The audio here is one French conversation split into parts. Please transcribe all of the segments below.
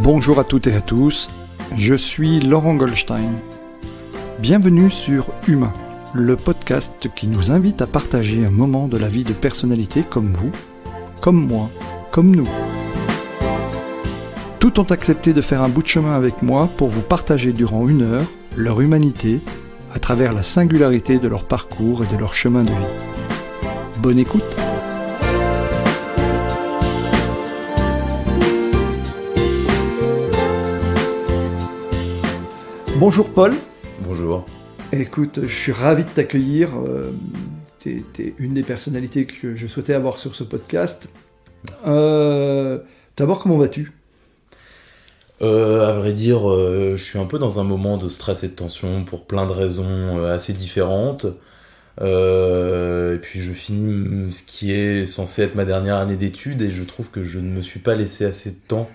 Bonjour à toutes et à tous, je suis Laurent Goldstein. Bienvenue sur Humain, le podcast qui nous invite à partager un moment de la vie de personnalités comme vous, comme moi, comme nous. Tous ont accepté de faire un bout de chemin avec moi pour vous partager durant 1 heure leur humanité à travers la singularité de leur parcours et de leur chemin de vie. Bonne écoute! Bonjour Paul. Bonjour. Écoute, je suis ravi de t'accueillir. T'es une des personnalités que je souhaitais avoir sur ce podcast. D'abord, comment vas-tu ? À vrai dire, je suis un peu dans un moment de stress et de tension pour plein de raisons assez différentes. Et puis je finis ce qui est censé être ma dernière année d'études et je trouve que je ne me suis pas laissé assez de temps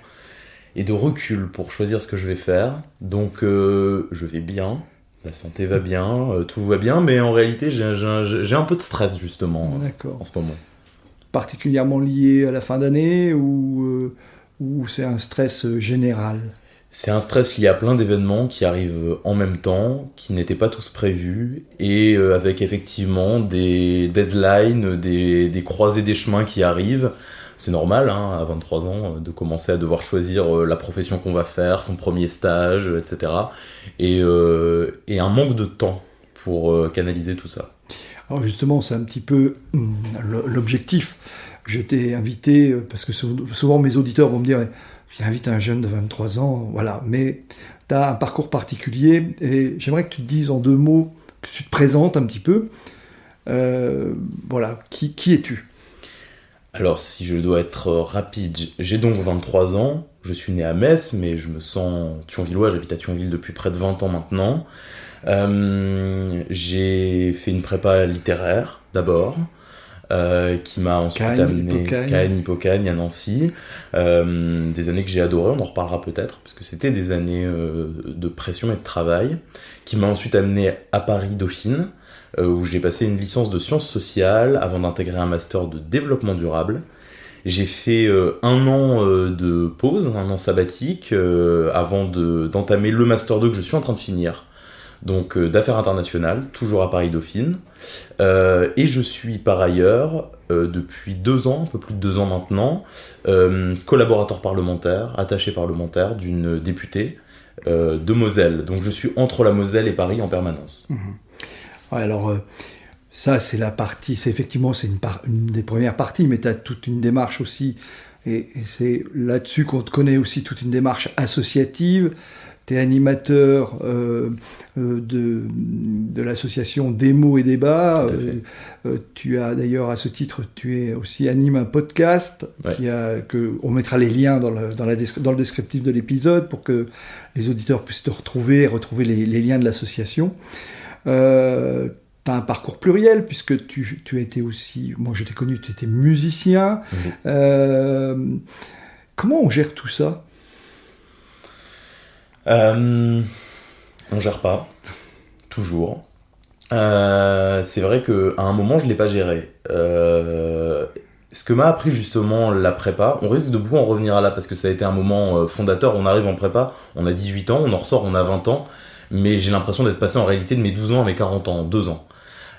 et de recul pour choisir ce que je vais faire. Donc je vais bien, la santé va bien, tout va bien, mais en réalité j'ai un peu de stress justement en ce moment. Particulièrement lié à la fin d'année ou c'est un stress général ? C'est un stress lié à plein d'événements qui arrivent en même temps, qui n'étaient pas tous prévus, et avec effectivement des deadlines, des croisées des chemins qui arrivent. C'est normal, à 23 ans, de commencer à devoir choisir la profession qu'on va faire, son premier stage, etc. Et un manque de temps pour canaliser tout ça. Alors justement, c'est un petit peu l'objectif. Je t'ai invité, parce que souvent mes auditeurs vont me dire « J'invite un jeune de 23 ans, voilà ». Mais tu as un parcours particulier et j'aimerais que tu te dises en 2 mots, que tu te présentes un petit peu. Voilà, qui es-tu ? Alors, si je dois être rapide, j'ai donc 23 ans, je suis né à Metz, mais je me sens thionvillois, j'habite à Thionville depuis près de 20 ans maintenant. J'ai fait une prépa littéraire, d'abord, qui m'a ensuite amené Caen, Hippocagne à Nancy. Des années que j'ai adorées, on en reparlera peut-être, parce que c'était des années de pression et de travail, qui m'a ensuite amené à Paris Dauphine, où j'ai passé une licence de sciences sociales avant d'intégrer un master de développement durable. J'ai fait 1 an de pause, 1 an sabbatique, avant d'entamer le master 2 que je suis en train de finir. Donc d'affaires internationales, toujours à Paris Dauphine. Et je suis par ailleurs, depuis 2 ans, un peu plus de 2 ans maintenant, collaborateur parlementaire, attaché parlementaire d'une députée de Moselle. Donc je suis entre la Moselle et Paris en permanence. Mmh. Ouais, alors, ça, c'est la partie, c'est effectivement, c'est une des premières parties, mais tu as toute une démarche aussi, et c'est là-dessus qu'on te connaît aussi, toute une démarche associative. Tu es animateur de l'association Démo et Débat. Tu as d'ailleurs, à ce titre, tu es aussi anime un podcast, ouais. On mettra les liens dans le descriptif de l'épisode pour que les auditeurs puissent te retrouver les liens de l'association. Tu as un parcours pluriel puisque tu as été aussi, moi je t'ai connu, tu étais musicien. Comment on gère tout ça ? On gère pas, toujours. C'est vrai qu'à un moment je l'ai pas géré. Ce que m'a appris justement la prépa, on risque de beaucoup en revenir à là parce que ça a été un moment fondateur. On arrive en prépa, on a 18 ans, on en ressort, on a 20 ans. Mais j'ai l'impression d'être passé en réalité de mes 12 ans à mes 40 ans, en 2 ans.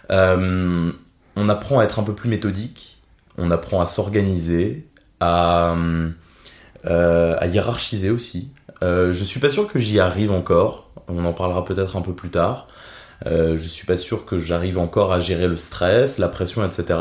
On apprend à être un peu plus méthodique, on apprend à s'organiser, à hiérarchiser aussi. Je suis pas sûr que j'y arrive encore, on en parlera peut-être un peu plus tard. Je suis pas sûr que j'arrive encore à gérer le stress, la pression, etc.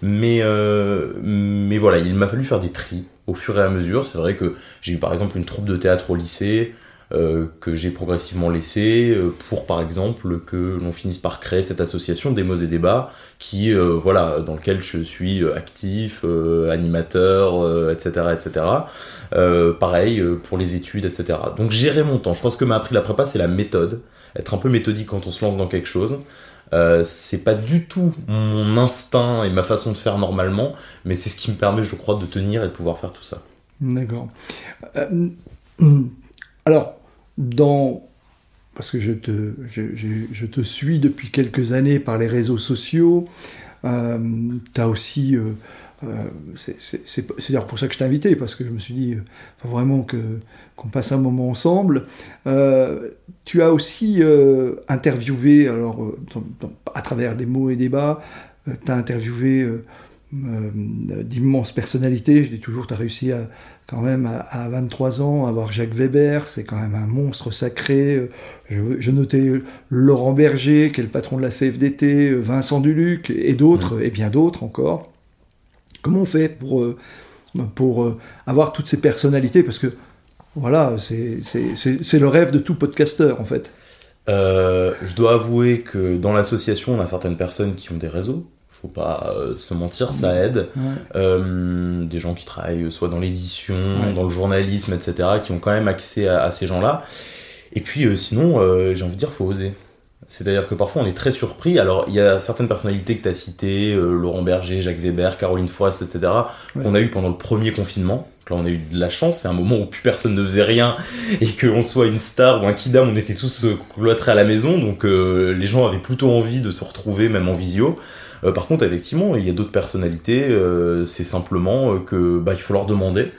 Mais voilà, il m'a fallu faire des tris au fur et à mesure. C'est vrai que j'ai eu par exemple une troupe de théâtre au lycée, que j'ai progressivement laissé pour par exemple que l'on finisse par créer cette association Démo et Débat qui dans lequel je suis actif, animateur, etc. Pareil pour les études, etc. Donc gérer mon temps, je pense que m'a appris la prépa, c'est la méthode, être un peu méthodique quand on se lance dans quelque chose. C'est pas du tout mon instinct et ma façon de faire normalement, mais c'est ce qui me permet, je crois, de tenir et de pouvoir faire tout ça. D'accord. Alors, parce que je te suis depuis quelques années par les réseaux sociaux, tu as aussi c'est d'ailleurs pour ça que je t'ai invité, parce que je me suis dit, faut vraiment qu'on passe un moment ensemble. Tu as aussi interviewé, alors, à travers des mots et débats, tu as interviewé d'immenses personnalités. Je dis toujours, tu as réussi quand même à 23 ans à avoir Jacques Weber, c'est quand même un monstre sacré. Je notais Laurent Berger, qui est le patron de la CFDT, Vincent Duluc et d'autres, et bien d'autres encore. Comment on fait pour avoir toutes ces personnalités? Parce que voilà, c'est le rêve de tout podcasteur en fait. Je dois avouer que dans l'association, on a certaines personnes qui ont des réseaux. Faut pas se mentir, ça aide. Ouais. Des gens qui travaillent soit dans l'édition, dans le journalisme, etc., qui ont quand même accès à ces gens-là. Et puis sinon, j'ai envie de dire, faut oser. C'est-à-dire que parfois on est très surpris. Alors il y a certaines personnalités que tu as citées, Laurent Berger, Jacques Weber, Caroline Foist, etc., qu'on a eu pendant le premier confinement. Donc là on a eu de la chance, c'est un moment où plus personne ne faisait rien et qu'on soit une star ou un kidam, on était tous cloîtrés à la maison, donc les gens avaient plutôt envie de se retrouver même en visio. Par contre, effectivement, il y a d'autres personnalités, c'est simplement que il faut leur demander.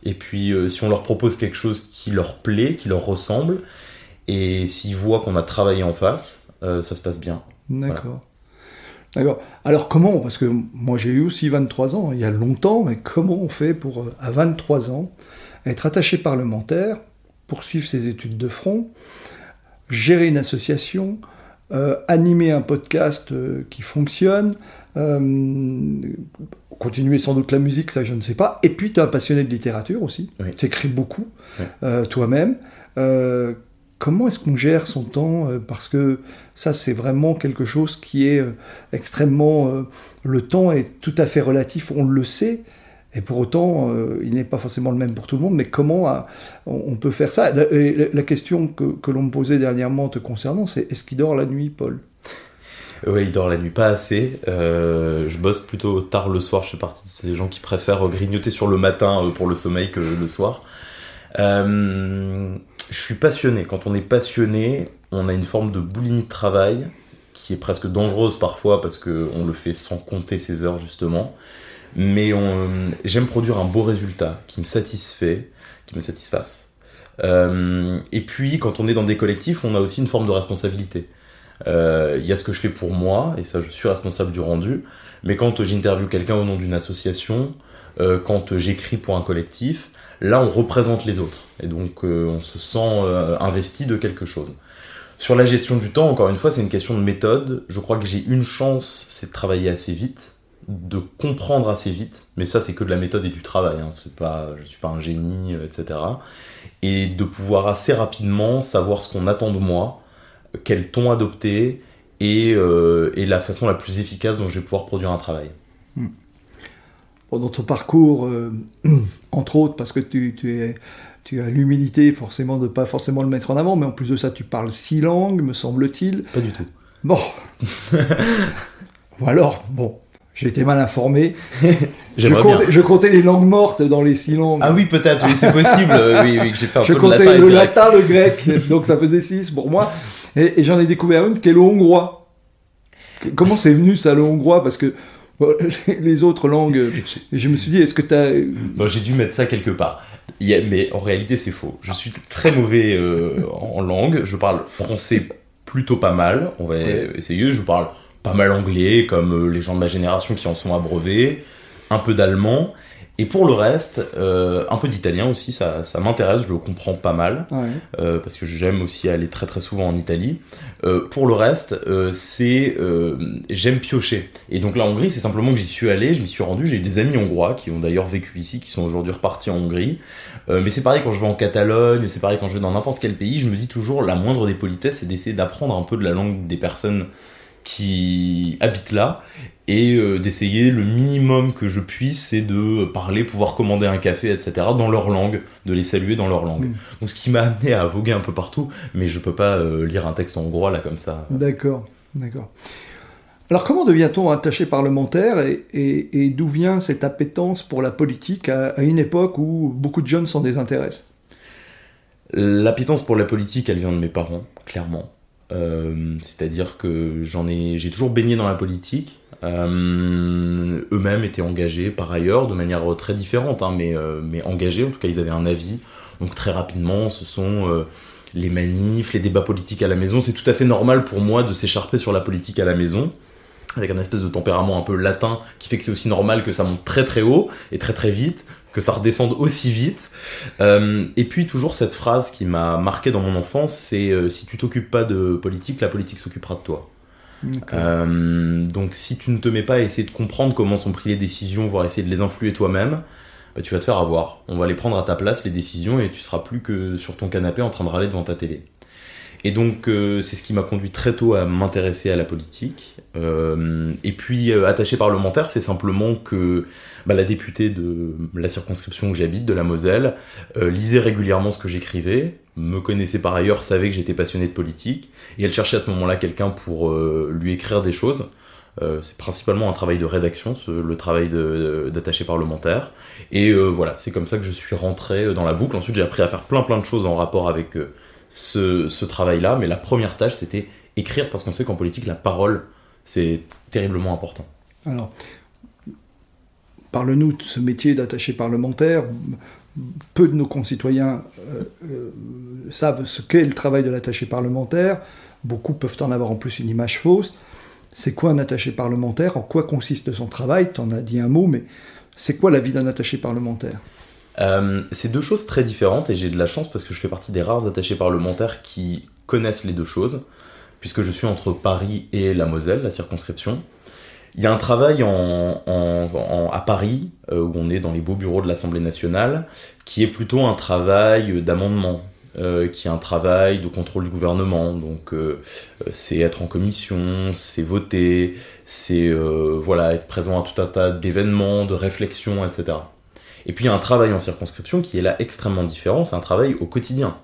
Et puis, si on leur propose quelque chose qui leur plaît, qui leur ressemble, et s'ils voient qu'on a travaillé en face, ça se passe bien. D'accord. Voilà. D'accord. Alors comment, parce que moi j'ai eu aussi 23 ans, il y a longtemps, mais comment on fait pour, à 23 ans, être attaché parlementaire, poursuivre ses études de front, gérer une association, animer un podcast qui fonctionne, continuer sans doute la musique, ça je ne sais pas, et puis tu es un passionné de littérature aussi, tu écris beaucoup toi-même. Comment est-ce qu'on gère son temps? Parce que ça c'est vraiment quelque chose qui est extrêmement... le temps est tout à fait relatif, on le sait, et pour autant il n'est pas forcément le même pour tout le monde, mais comment on peut faire ça? Et la question que l'on me posait dernièrement te concernant, c'est est-ce qu'il dort la nuit, Paul? Oui, il dort la nuit, pas assez. Je bosse plutôt tard le soir, je fais partie de ces gens qui préfèrent grignoter sur le matin pour le sommeil que le soir. Je suis passionné. Quand on est passionné, on a une forme de boulimie de travail qui est presque dangereuse parfois parce qu'on le fait sans compter ses heures justement. Mais j'aime produire un beau résultat qui me satisfait, qui me satisfasse. Et puis, quand on est dans des collectifs, on a aussi une forme de responsabilité. Il y a ce que je fais pour moi, et ça, je suis responsable du rendu. Mais quand j'interviewe quelqu'un au nom d'une association, quand j'écris pour un collectif, là, on représente les autres. Et donc, on se sent investi de quelque chose. Sur la gestion du temps, encore une fois, c'est une question de méthode. Je crois que j'ai une chance, c'est de travailler assez vite, de comprendre assez vite, mais ça c'est que de la méthode et du travail, hein. Je suis pas un génie, etc. Et de pouvoir assez rapidement savoir ce qu'on attend de moi, quel ton adopter et la façon la plus efficace dont je vais pouvoir produire un travail. Dans ton parcours, entre autres, parce que tu as l'humilité forcément de ne pas forcément le mettre en avant, mais en plus de ça tu parles 6 langues, me semble-t-il. Pas du tout. Bon. Ou alors, bon. J'ai été mal informé. Je comptais les langues mortes dans les 6 langues. Ah oui, peut-être, oui, c'est possible. Oui, que j'ai fait un peu de latin. Je comptais le latin, le grec, donc ça faisait 6 pour moi. Et j'en ai découvert une qui est le hongrois. Comment c'est venu ça, le hongrois? Parce que les autres langues, je me suis dit, est-ce que t'as... Non, j'ai dû mettre ça quelque part. Mais en réalité, c'est faux. Je suis très mauvais en langue. Je parle français plutôt pas mal. On va essayer. Je parle pas mal anglais, comme les gens de ma génération qui en sont abreuvés, un peu d'allemand, et pour le reste, un peu d'italien aussi, ça m'intéresse, je le comprends pas mal, parce que j'aime aussi aller très très souvent en Italie. Pour le reste, j'aime piocher. Et donc la Hongrie, c'est simplement que j'y suis allé, je m'y suis rendu, j'ai eu des amis hongrois qui ont d'ailleurs vécu ici, qui sont aujourd'hui repartis en Hongrie. Mais c'est pareil quand je vais en Catalogne, c'est pareil quand je vais dans n'importe quel pays, je me dis toujours, la moindre des politesses, c'est d'essayer d'apprendre un peu de la langue des personnes qui habitent là et d'essayer le minimum que je puisse, c'est de parler, pouvoir commander un café, etc. dans leur langue, de les saluer dans leur langue. Donc ce qui m'a amené à voguer un peu partout, mais je peux pas lire un texte en hongrois là comme ça. D'accord. Alors comment devient-on attaché parlementaire et d'où vient cette appétence pour la politique à une époque où beaucoup de jeunes s'en désintéressent? L'appétence pour la politique, elle vient de mes parents, clairement. c'est-à-dire que j'ai toujours baigné dans la politique. Eux-mêmes étaient engagés par ailleurs de manière très différente, hein, mais engagés, en tout cas ils avaient un avis. Donc très rapidement, ce sont les manifs, les débats politiques à la maison. C'est tout à fait normal pour moi de s'écharper sur la politique à la maison, avec un espèce de tempérament un peu latin qui fait que c'est aussi normal que ça monte très très haut et très très vite, que ça redescende aussi vite. Et puis toujours cette phrase qui m'a marqué dans mon enfance, c'est si tu t'occupes pas de politique, la politique s'occupera de toi. Donc si tu ne te mets pas à essayer de comprendre comment sont prises les décisions, voire essayer de les influer toi-même, bah, tu vas te faire avoir. On va les prendre à ta place, les décisions, et tu seras plus que sur ton canapé en train de râler devant ta télé. Et donc c'est ce qui m'a conduit très tôt à m'intéresser à la politique. Et puis attaché parlementaire, c'est simplement que la députée de la circonscription où j'habite, de la Moselle, lisait régulièrement ce que j'écrivais, me connaissait par ailleurs, savait que j'étais passionné de politique, et elle cherchait à ce moment-là quelqu'un pour lui écrire des choses. C'est principalement un travail de rédaction, le travail d'attaché parlementaire. Et voilà, c'est comme ça que je suis rentré dans la boucle. Ensuite, j'ai appris à faire plein de choses en rapport avec ce travail-là, mais la première tâche, c'était écrire, parce qu'on sait qu'en politique, la parole, c'est terriblement important. Alors, parle-nous de ce métier d'attaché parlementaire. Peu de nos concitoyens savent ce qu'est le travail de l'attaché parlementaire. Beaucoup peuvent en avoir en plus une image fausse. C'est quoi un attaché parlementaire ? En quoi consiste son travail ? Tu en as dit un mot, mais c'est quoi la vie d'un attaché parlementaire ? C'est deux choses très différentes, et j'ai de la chance parce que je fais partie des rares attachés parlementaires qui connaissent les deux choses, puisque je suis entre Paris et la Moselle, la circonscription. Il y a un travail à Paris, où on est dans les beaux bureaux de l'Assemblée nationale, qui est plutôt un travail d'amendement, qui est un travail de contrôle du gouvernement. Donc c'est être en commission, c'est voter, c'est être présent à tout un tas d'événements, de réflexions, etc. Et puis il y a un travail en circonscription qui est là extrêmement différent, c'est un travail au quotidien.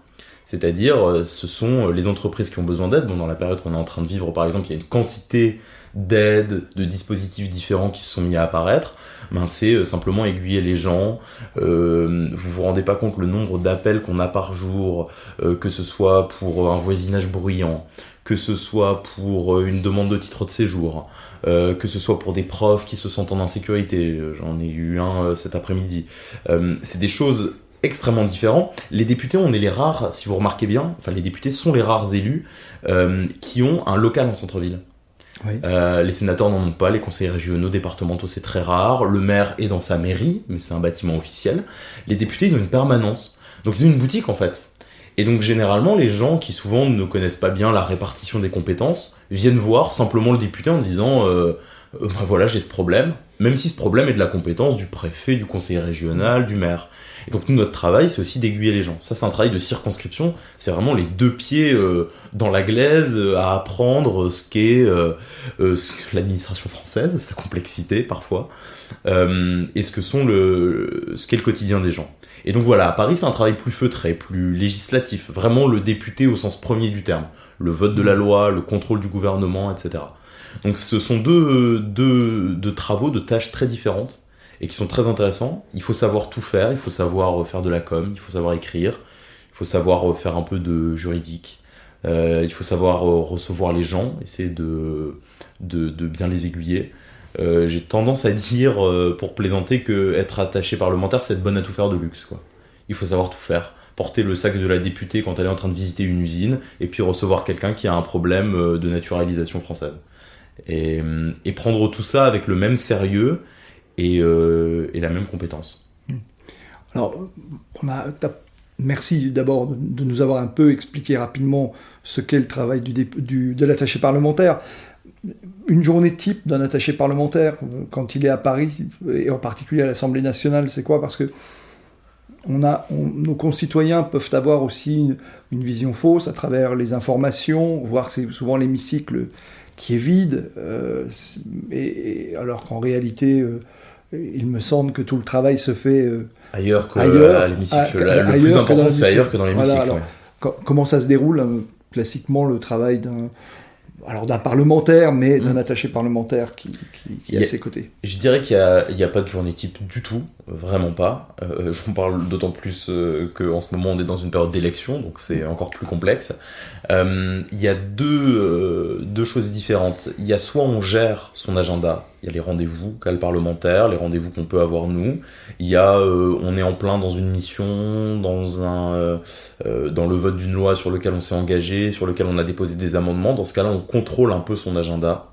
C'est-à-dire, ce sont les entreprises qui ont besoin d'aide. Bon, dans la période qu'on est en train de vivre, par exemple, il y a une quantité d'aides, de dispositifs différents qui se sont mis à apparaître. C'est simplement aiguiller les gens. Vous vous rendez pas compte le nombre d'appels qu'on a par jour, que ce soit pour un voisinage bruyant, que ce soit pour une demande de titre de séjour, que ce soit pour des profs qui se sentent en insécurité. J'en ai eu un cet après-midi. C'est des choses extrêmement différentes. Les députés, on est les rares, si vous remarquez bien, les députés sont les rares élus qui ont un local en centre-ville. Oui. Les sénateurs n'en ont pas, les conseillers régionaux, départementaux, c'est très rare. Le maire est dans sa mairie, mais c'est un bâtiment officiel. Les députés, ils ont une permanence. Donc ils ont une boutique en fait. Et donc généralement, les gens qui souvent ne connaissent pas bien la répartition des compétences viennent voir simplement le député en disant voilà, j'ai ce problème, même si ce problème est de la compétence du préfet, du conseiller régional, du maire. Et donc nous, notre travail, c'est aussi d'aiguiller les gens. Ça, c'est un travail de circonscription. C'est vraiment les deux pieds dans la glaise à apprendre ce qu'est l'administration française, sa complexité parfois, et ce qu'est le quotidien des gens. Et donc voilà, à Paris, c'est un travail plus feutré, plus législatif. Vraiment le député au sens premier du terme. Le vote de la loi, le contrôle du gouvernement, etc. Donc ce sont deux travaux, de tâches très différentes et qui sont très intéressants. Il faut savoir tout faire, il faut savoir faire de la com, il faut savoir écrire, il faut savoir faire un peu de juridique, il faut savoir recevoir les gens, essayer de bien les aiguiller. J'ai tendance à dire, pour plaisanter, que être attaché parlementaire, c'est être bon à tout faire de luxe, quoi. Il faut savoir tout faire. Porter le sac de la députée quand elle est en train de visiter une usine, et puis recevoir quelqu'un qui a un problème de naturalisation française. Et prendre tout ça avec le même sérieux et la même compétence. Alors, merci d'abord de nous avoir un peu expliqué rapidement ce qu'est le travail de l'attaché parlementaire. Une journée type d'un attaché parlementaire, quand il est à Paris, et en particulier à l'Assemblée nationale, c'est quoi ? Parce que nos concitoyens peuvent avoir aussi une vision fausse à travers les informations, voire c'est souvent l'hémicycle qui est vide, alors qu'en réalité, il me semble que tout le travail se fait ailleurs à l'hémicycle. Le plus important se fait ailleurs que dans l'hémicycle. Voilà, alors, comment ça se déroule, classiquement, le travail alors d'un parlementaire, mais d'un attaché parlementaire qui est à ses côtés. Je dirais qu'il n'y a pas de journée type du tout, vraiment pas. Je vous parle d'autant plus qu'en ce moment on est dans une période d'élection, donc c'est encore plus complexe. Il y a deux choses différentes. Il y a soit on gère son agenda, il y a les rendez-vous qu'a le parlementaire, les rendez-vous qu'on peut avoir nous. Il y a on est en plein dans une mission, dans le vote d'une loi sur lequel on s'est engagé, sur lequel on a déposé des amendements. Dans ce cas-là, on contrôle un peu son agenda.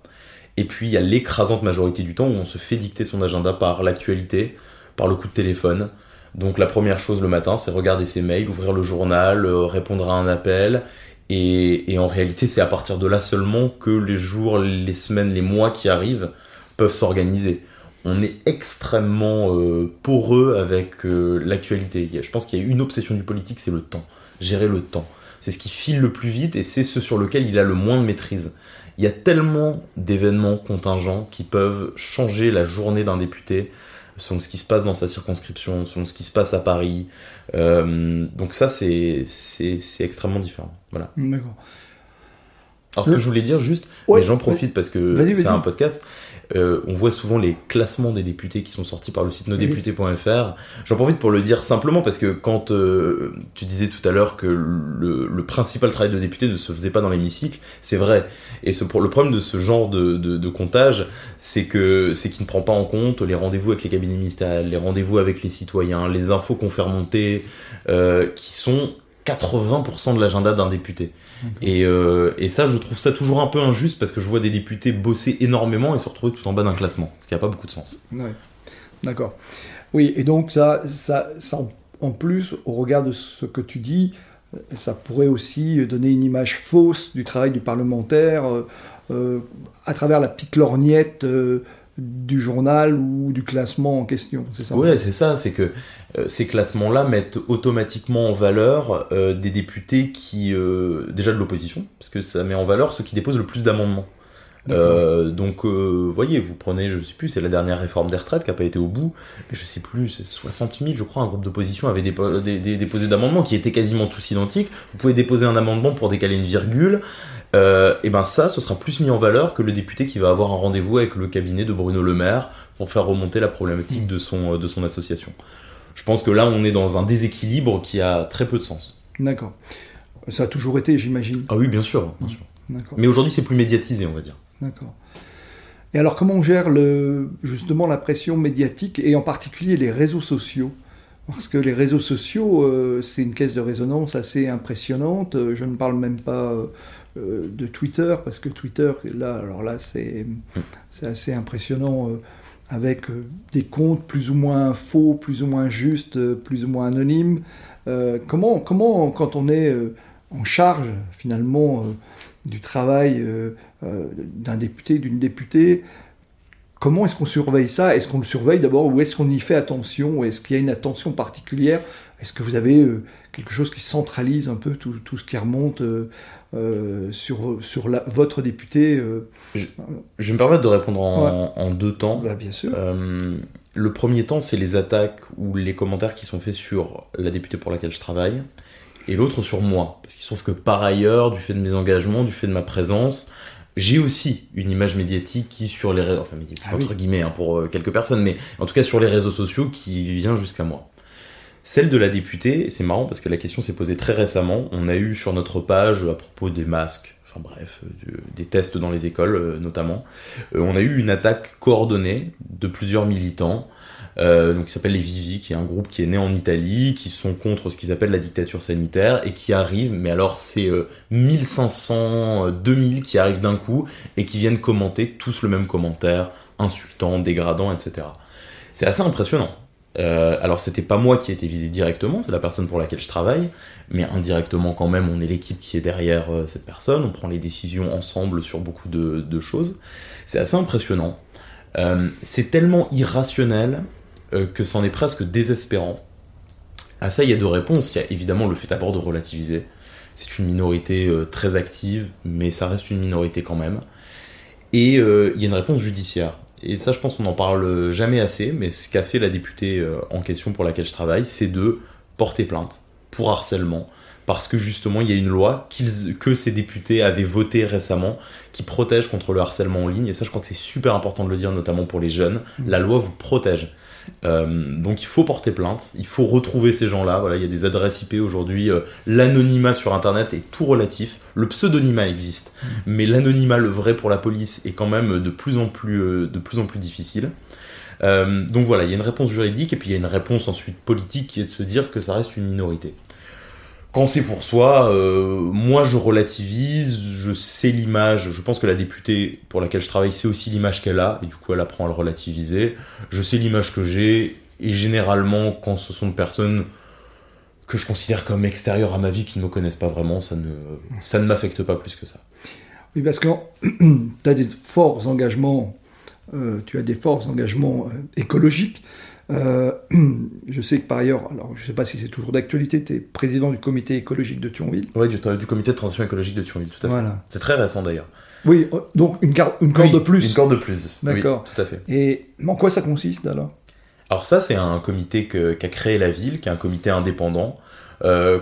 Et puis il y a l'écrasante majorité du temps où on se fait dicter son agenda par l'actualité, par le coup de téléphone. Donc la première chose le matin, c'est regarder ses mails, ouvrir le journal, répondre à un appel. Et en réalité, c'est à partir de là seulement que les jours, les semaines, les mois qui arrivent peuvent s'organiser. On est extrêmement poreux avec l'actualité. Je pense qu'il y a une obsession du politique, c'est le temps. Gérer le temps. C'est ce qui file le plus vite et c'est ce sur lequel il a le moins de maîtrise. Il y a tellement d'événements contingents qui peuvent changer la journée d'un député selon ce qui se passe dans sa circonscription, selon ce qui se passe à Paris. Donc ça, c'est extrêmement différent. Voilà. D'accord. Alors ce que je voulais dire juste, mais j'en profite parce que vas-y. Un podcast, on voit souvent les classements des députés qui sont sortis par le site nosdéputés.fr. J'en profite pour le dire simplement parce que quand tu disais tout à l'heure que le principal travail de député ne se faisait pas dans l'hémicycle, c'est vrai. Et le problème de ce genre de comptage, c'est qu'il ne prend pas en compte les rendez-vous avec les cabinets ministériels, les rendez-vous avec les citoyens, les infos qu'on fait remonter, qui sont 80% de l'agenda d'un député. Et ça, je trouve ça toujours un peu injuste parce que je vois des députés bosser énormément et se retrouver tout en bas d'un classement, ce qui n'a pas beaucoup de sens. Ouais. D'accord. Oui, et donc ça, en plus, au regard de ce que tu dis, ça pourrait aussi donner une image fausse du travail du parlementaire à travers la petite lorgnette du journal ou du classement en question, c'est ça? Oui, c'est ça, c'est que ces classements-là mettent automatiquement en valeur des députés qui, déjà de l'opposition, parce que ça met en valeur ceux qui déposent le plus d'amendements. Donc, voyez, vous prenez, je sais plus, c'est la dernière réforme des retraites qui n'a pas été au bout, mais je sais plus, c'est 60 000, je crois, un groupe d'opposition avait déposé d'amendements qui étaient quasiment tous identiques. Vous pouvez déposer un amendement pour décaler une virgule. Et ben ça, ce sera plus mis en valeur que le député qui va avoir un rendez-vous avec le cabinet de Bruno Le Maire pour faire remonter la problématique de son association. Je pense que là, on est dans un déséquilibre qui a très peu de sens. D'accord. Ça a toujours été, j'imagine. Ah oui, bien sûr. D'accord. Mais aujourd'hui, c'est plus médiatisé, on va dire. D'accord. Et alors, comment on gère justement la pression médiatique et en particulier les réseaux sociaux? Parce que les réseaux sociaux, c'est une caisse de résonance assez impressionnante. Je ne parle même pas de Twitter, parce que Twitter, là, c'est assez impressionnant, avec des comptes plus ou moins faux, plus ou moins justes, plus ou moins anonymes. Comment, quand on est en charge, finalement, du travail d'un député, d'une députée, comment est-ce qu'on surveille ça? Est-ce qu'on le surveille d'abord ou est-ce qu'on y fait attention? Est-ce qu'il y a une attention particulière? Est-ce que vous avez quelque chose qui centralise un peu tout ce qui remonte sur votre député Je vais me permettre de répondre en deux temps. Bah, bien sûr. Le premier temps, c'est les attaques ou les commentaires qui sont faits sur la députée pour laquelle je travaille, et l'autre sur moi. Parce qu'il se trouve que par ailleurs, du fait de mes engagements, du fait de ma présence, j'ai aussi une image médiatique qui sur les réseaux, enfin médiatique entre guillemets pour quelques personnes, mais en tout cas sur les réseaux sociaux qui vient jusqu'à moi. Celle de la députée, c'est marrant parce que la question s'est posée très récemment. On a eu sur notre page à propos des masques, enfin bref, des tests dans les écoles notamment, on a eu une attaque coordonnée de plusieurs militants, donc qui s'appelle les Vivi, qui est un groupe qui est né en Italie, qui sont contre ce qu'ils appellent la dictature sanitaire et qui arrivent, mais alors c'est 1500, 2000 qui arrivent d'un coup et qui viennent commenter tous le même commentaire, insultant, dégradant, etc. C'est assez impressionnant. Alors c'était pas moi qui ai été visé directement, c'est la personne pour laquelle je travaille, mais indirectement quand même on est l'équipe qui est derrière cette personne, on prend les décisions ensemble sur beaucoup de choses. C'est assez impressionnant. C'est tellement irrationnel que c'en est presque désespérant. À ça il y a deux réponses. Il y a évidemment le fait d'abord de relativiser. C'est une minorité très active, mais ça reste une minorité quand même. Et il y a une réponse judiciaire. Et ça, je pense qu'on n'en parle jamais assez, mais ce qu'a fait la députée en question pour laquelle je travaille, c'est de porter plainte pour harcèlement, parce que justement il y a une loi que ces députés avaient votée récemment qui protège contre le harcèlement en ligne, et ça je crois que c'est super important de le dire, notamment pour les jeunes. La loi vous protège. Donc il faut porter plainte, il faut retrouver ces gens-là. Voilà, il y a des adresses IP aujourd'hui, l'anonymat sur internet est tout relatif, le pseudonymat existe, mais l'anonymat, le vrai pour la police, est quand même de plus en plus difficile. Donc voilà, il y a une réponse juridique et puis il y a une réponse ensuite politique qui est de se dire que ça reste une minorité. Quand c'est pour soi, moi je relativise, je sais l'image, je pense que la députée pour laquelle je travaille sait aussi l'image qu'elle a, et du coup elle apprend à le relativiser. Je sais l'image que j'ai, et généralement quand ce sont des personnes que je considère comme extérieures à ma vie, qui ne me connaissent pas vraiment, ça ne m'affecte pas plus que ça. Oui, parce que tu as des forts engagements, écologiques. Je sais que par ailleurs, alors je ne sais pas si c'est toujours d'actualité, tu es président du comité écologique de Thionville. Oui, du comité de transition écologique de Thionville, tout à fait. Voilà. C'est très récent d'ailleurs. Oui, donc une corde de plus. Une corde de plus, d'accord. Oui, tout à fait. Et en quoi ça consiste alors ? Alors ça, c'est un comité qu'a créé la ville, qui est un comité indépendant,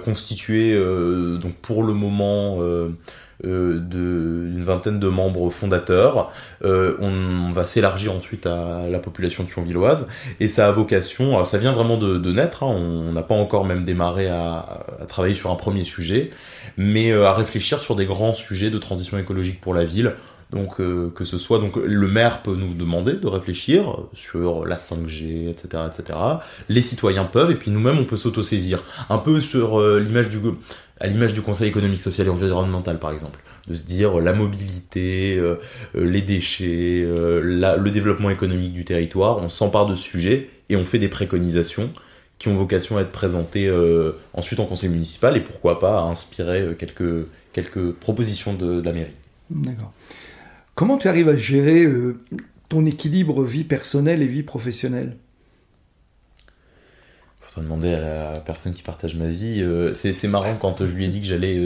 constitué donc pour le moment d'une vingtaine de membres fondateurs. On va s'élargir ensuite à la population thionvilloise, et ça a vocation, alors ça vient vraiment de naître, hein, on n'a pas encore même démarré à travailler sur un premier sujet, mais à réfléchir sur des grands sujets de transition écologique pour la ville. Donc que ce soit, donc le maire peut nous demander de réfléchir sur la 5G, etc., etc. Les citoyens peuvent, et puis nous-mêmes on peut s'autosaisir un peu sur à l'image du Conseil économique, social et environnemental par exemple, de se dire la mobilité, les déchets, le développement économique du territoire. On s'empare de ce sujet et on fait des préconisations qui ont vocation à être présentées ensuite en conseil municipal, et pourquoi pas à inspirer quelques propositions de la mairie. D'accord. Comment tu arrives à gérer ton équilibre vie personnelle et vie professionnelle ? Il faudrait demander à la personne qui partage ma vie. C'est marrant, quand je lui ai dit que j'allais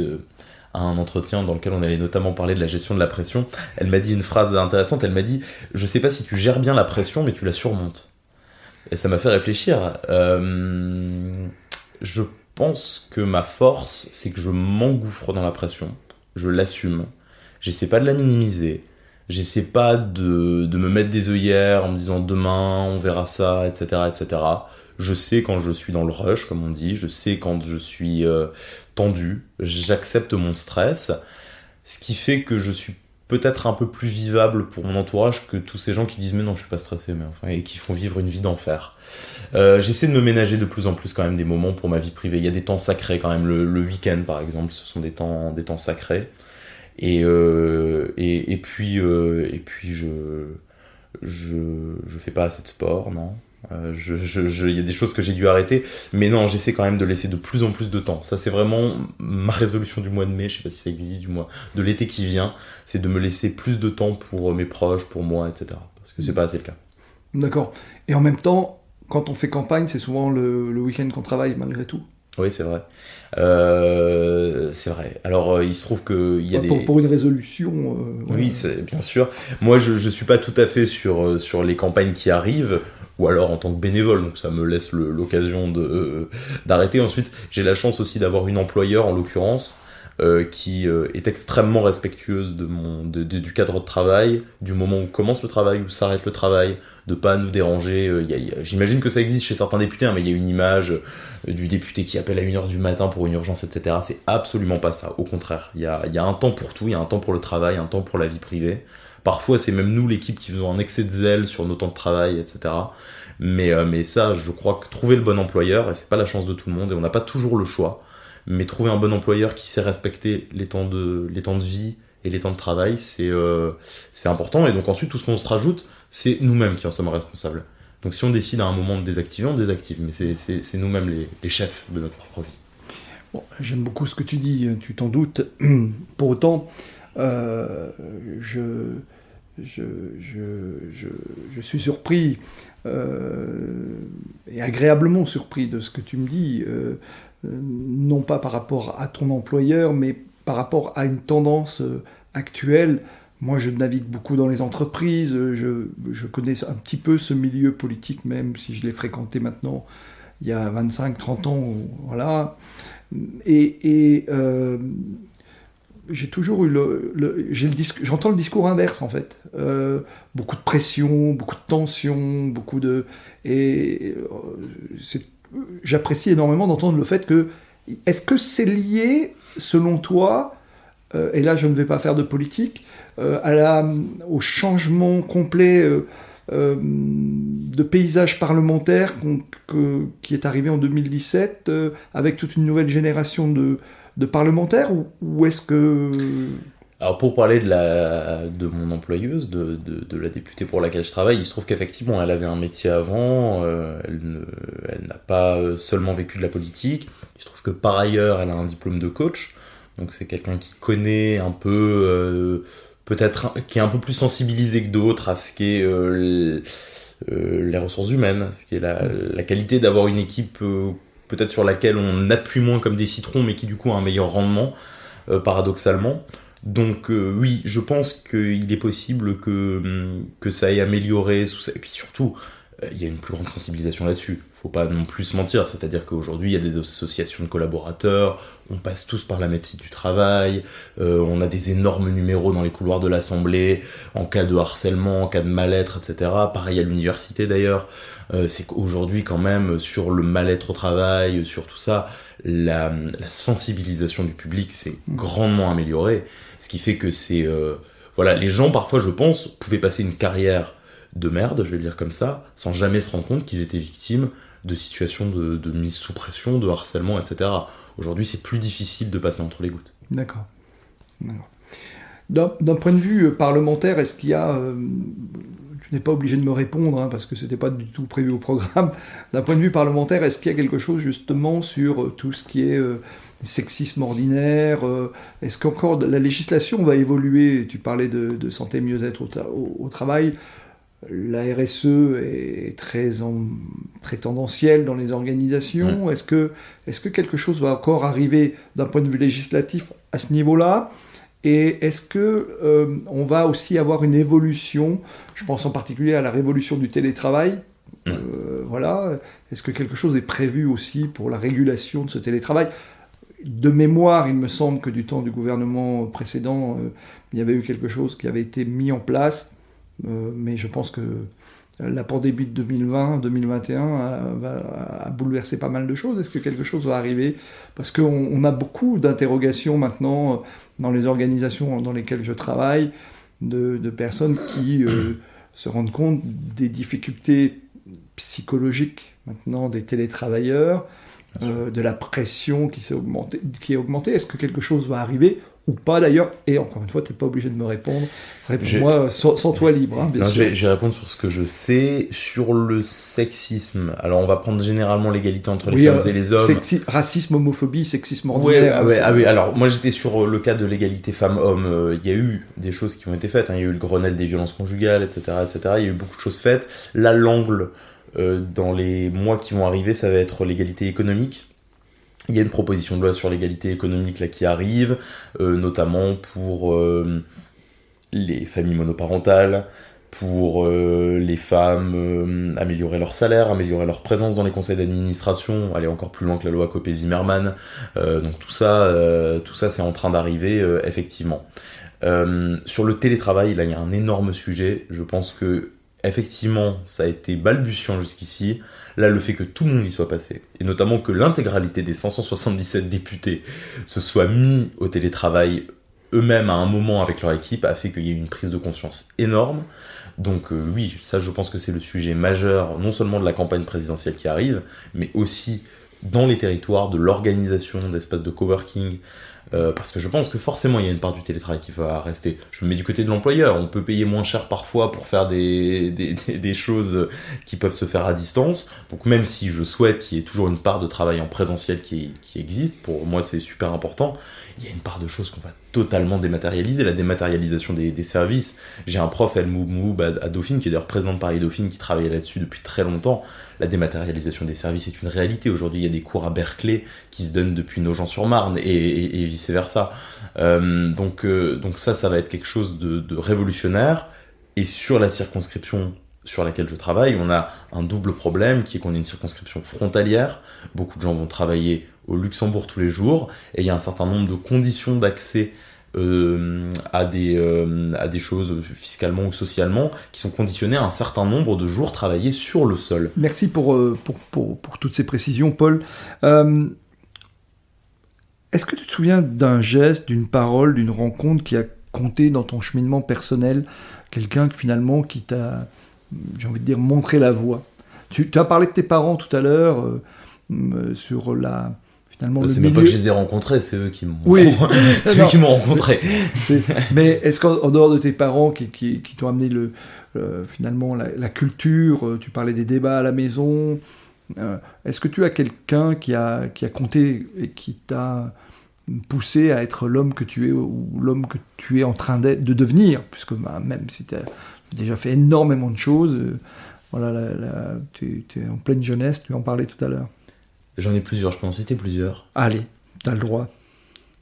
à un entretien dans lequel on allait notamment parler de la gestion de la pression, elle m'a dit une phrase intéressante, elle m'a dit « Je sais pas si tu gères bien la pression, mais tu la surmontes ». Et ça m'a fait réfléchir. Je pense que ma force, c'est que je m'engouffre dans la pression, je l'assume, j'essaie pas de la minimiser, j'essaie pas de me mettre des œillères en me disant demain on verra ça, etc., etc. Je sais quand je suis dans le rush, comme on dit, je sais quand je suis tendu, j'accepte mon stress, ce qui fait que je suis peut-être un peu plus vivable pour mon entourage que tous ces gens qui disent mais non je suis pas stressé, mais enfin, et qui font vivre une vie d'enfer. J'essaie de me ménager de plus en plus quand même des moments pour ma vie privée. Il y a des temps sacrés quand même, le week-end par exemple, ce sont des temps sacrés. Et puis je fais pas assez de sport, non. Il y a des choses que j'ai dû arrêter, mais non, j'essaie quand même de laisser de plus en plus de temps. Ça, c'est vraiment ma résolution du mois de mai, je sais pas si ça existe, de l'été qui vient, c'est de me laisser plus de temps pour mes proches, pour moi, etc. Parce que c'est pas assez le cas. D'accord. Et en même temps, quand on fait campagne, c'est souvent le week-end qu'on travaille, malgré tout. Oui, c'est vrai. C'est vrai. Alors, il se trouve qu'il y a pour une résolution... Oui, c'est, bien sûr. Moi, je suis pas tout à fait sur les campagnes qui arrivent, ou alors en tant que bénévole, donc ça me laisse l'occasion d'arrêter. Ensuite, j'ai la chance aussi d'avoir une employeur, en l'occurrence, qui est extrêmement respectueuse du cadre de travail, du moment où commence le travail, où s'arrête le travail, de pas nous déranger. J'imagine que ça existe chez certains députés, mais il y a une image du député qui appelle à 1h du matin pour une urgence, etc. C'est absolument pas ça, au contraire. Il y a un temps pour tout, il y a un temps pour le travail, un temps pour la vie privée. Parfois, c'est même nous, l'équipe, qui faisons un excès de zèle sur nos temps de travail, etc. Mais ça, je crois que trouver le bon employeur, et c'est pas la chance de tout le monde, et on n'a pas toujours le choix, mais trouver un bon employeur qui sait respecter les temps de vie et les temps de travail, c'est important. Et donc ensuite, tout ce qu'on se rajoute, c'est nous-mêmes qui en sommes responsables. Donc si on décide à un moment de désactiver, on désactive, mais c'est nous-mêmes les chefs de notre propre vie. Bon, j'aime beaucoup ce que tu dis, tu t'en doutes. Pour autant, je suis surpris, et agréablement surpris de ce que tu me dis, non pas par rapport à ton employeur, mais par rapport à une tendance actuelle. Moi, je navigue beaucoup dans les entreprises, je connais un petit peu ce milieu politique, même si je l'ai fréquenté maintenant il y a 25-30 ans, voilà. Et j'ai toujours eu j'entends le discours inverse en fait. Beaucoup de pression, beaucoup de tension, j'apprécie énormément d'entendre le fait que est-ce que c'est lié, selon toi, et là je ne vais pas faire de politique, au changement complet de paysage parlementaire qui est arrivé en 2017 avec toute une nouvelle génération de parlementaires, ou est-ce que... Alors pour parler de mon employeuse, de la députée pour laquelle je travaille, il se trouve qu'effectivement elle avait un métier avant, elle n'a pas seulement vécu de la politique, il se trouve que par ailleurs elle a un diplôme de coach, donc c'est quelqu'un qui connaît un peu, peut-être qui est un peu plus sensibilisé que d'autres à ce qu'est les ressources humaines, ce qui est la qualité d'avoir une équipe peut-être sur laquelle on appuie moins comme des citrons, mais qui du coup a un meilleur rendement, paradoxalement. Donc oui, je pense qu'il est possible que ça ait amélioré, et puis surtout, il y a une plus grande sensibilisation là-dessus. Faut pas non plus se mentir, c'est-à-dire qu'aujourd'hui, il y a des associations de collaborateurs, on passe tous par la médecine du travail, on a des énormes numéros dans les couloirs de l'Assemblée, en cas de harcèlement, en cas de mal-être, etc. Pareil à l'université d'ailleurs. C'est qu'aujourd'hui quand même, sur le mal-être au travail, sur tout ça, la sensibilisation du public s'est grandement améliorée, ce qui fait que c'est... voilà, les gens parfois, je pense, pouvaient passer une carrière de merde, je vais le dire comme ça, sans jamais se rendre compte qu'ils étaient victimes de situations de mise sous pression, de harcèlement, etc. Aujourd'hui, c'est plus difficile de passer entre les gouttes. D'accord. D'un point de vue parlementaire, est-ce qu'il y a... tu n'es pas obligé de me répondre, hein, parce que c'était pas du tout prévu au programme. D'un point de vue parlementaire, est-ce qu'il y a quelque chose justement sur tout ce qui est sexisme ordinaire, est-ce qu'encore la législation va évoluer? Tu parlais de santé mieux-être au travail. La RSE est très tendancielle dans les organisations. Est-ce que quelque chose va encore arriver d'un point de vue législatif à ce niveau-là? Et est-ce que on va aussi avoir une évolution? Je pense en particulier à la révolution du télétravail. Voilà. Est-ce que quelque chose est prévu aussi pour la régulation de ce télétravail? De mémoire, il me semble que du temps du gouvernement précédent, il y avait eu quelque chose qui avait été mis en place. Mais je pense que la pandémie de 2020-2021 a bouleversé pas mal de choses. Est-ce que quelque chose va arriver? Parce qu'on a beaucoup d'interrogations maintenant dans les organisations dans lesquelles je travaille, de personnes qui se rendent compte des difficultés psychologiques maintenant des télétravailleurs, de la pression qui est augmentée. Est-ce que quelque chose va arriver ou pas d'ailleurs? Et encore une fois, tu n'es pas obligé de me répondre. Réponds-moi sans toi libre. Hein, bien sûr. Je vais répondre sur ce que je sais. Sur le sexisme, alors on va prendre généralement l'égalité entre les femmes et les hommes. Racisme, homophobie, sexisme ordinaire. Oui, alors moi j'étais sur le cas de l'égalité femmes-hommes. Il y a eu des choses qui ont été faites. Il y a eu le Grenelle des violences conjugales, etc., etc. Il y a eu beaucoup de choses faites. Là, l'angle dans les mois qui vont arriver, ça va être l'égalité économique. Il y a une proposition de loi sur l'égalité économique là qui arrive, notamment pour les familles monoparentales, pour les femmes, améliorer leur salaire, améliorer leur présence dans les conseils d'administration, aller encore plus loin que la loi Copé-Zimmermann. Donc tout ça c'est en train d'arriver, effectivement. Sur le télétravail, là il y a un énorme sujet. Je pense que effectivement, ça a été balbutiant jusqu'ici. Là, le fait que tout le monde y soit passé, et notamment que l'intégralité des 577 députés se soient mis au télétravail eux-mêmes à un moment avec leur équipe, a fait qu'il y ait une prise de conscience énorme. Donc oui, ça je pense que c'est le sujet majeur, non seulement de la campagne présidentielle qui arrive, mais aussi dans les territoires, de l'organisation d'espaces de coworking, parce que je pense que forcément il y a une part du télétravail qui va rester. Je me mets du côté de l'employeur, on peut payer moins cher parfois pour faire des choses qui peuvent se faire à distance, donc même si je souhaite qu'il y ait toujours une part de travail en présentiel qui existe, pour moi c'est super important, il y a une part de choses qu'on va totalement dématérialiser, la dématérialisation des services. J'ai un prof, El Moumoub, à Dauphine, qui est d'ailleurs président de Paris Dauphine, qui travaille là-dessus depuis très longtemps. La dématérialisation des services est une réalité. Aujourd'hui, il y a des cours à Berkeley qui se donnent depuis Nogent-sur-Marne et vice-versa. Donc ça va être quelque chose de révolutionnaire. Et sur la circonscription sur laquelle je travaille, on a un double problème qui est qu'on a une circonscription frontalière. Beaucoup de gens vont travailler au Luxembourg tous les jours et il y a un certain nombre de conditions d'accès à des choses fiscalement ou socialement qui sont conditionnées à un certain nombre de jours travaillés sur le sol. Merci pour toutes ces précisions, Paul. Est-ce que tu te souviens d'un geste, d'une parole, d'une rencontre qui a compté dans ton cheminement personnel, quelqu'un finalement qui t'a, j'ai envie de dire, montré la voie? Tu as parlé de tes parents tout à l'heure, sur la... Finalement, c'est même pas que je les ai rencontrés, c'est eux qui m'ont, c'est eux qui m'ont rencontré. Mais est-ce qu'en dehors de tes parents qui t'ont amené finalement la culture, tu parlais des débats à la maison, est-ce que tu as quelqu'un qui a compté et qui t'a poussé à être l'homme que tu es ou l'homme que tu es en train de devenir, puisque même si tu as déjà fait énormément de choses, tu es en pleine jeunesse, tu en parlais tout à l'heure. J'en ai plusieurs, je peux en citer plusieurs. Allez, t'as le droit.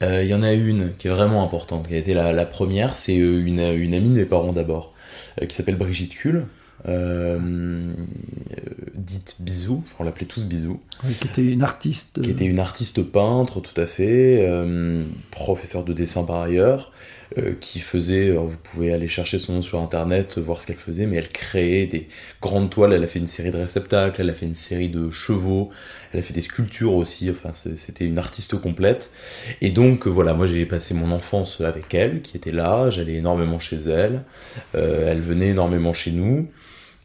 Il y en a une qui est vraiment importante, qui a été la première, c'est une amie de mes parents d'abord, qui s'appelle Brigitte Kuhl, dite Bisou, on l'appelait tous Bisou. Oui, qui était une artiste. Qui était une artiste peintre, tout à fait, professeur de dessin par ailleurs, qui faisait, vous pouvez aller chercher son nom sur internet, voir ce qu'elle faisait, mais elle créait des grandes toiles, elle a fait une série de réceptacles, elle a fait une série de chevaux, elle a fait des sculptures aussi, enfin c'était une artiste complète. Et donc voilà, moi j'ai passé mon enfance avec elle, qui était là, j'allais énormément chez elle, elle venait énormément chez nous,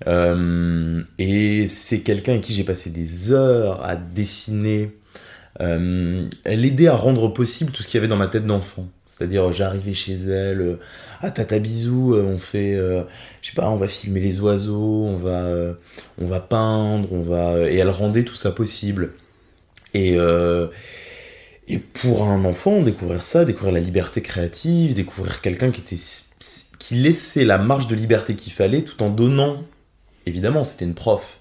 et c'est quelqu'un avec qui j'ai passé des heures à dessiner. Elle aidait à rendre possible tout ce qu'il y avait dans ma tête d'enfant. C'est-à-dire, j'arrivais chez elle, tata bisou, on fait, je sais pas, on va filmer les oiseaux, on va peindre, et elle rendait tout ça possible. Et pour un enfant, découvrir ça, découvrir la liberté créative, découvrir quelqu'un qui laissait la marge de liberté qu'il fallait, tout en donnant, évidemment, c'était une prof,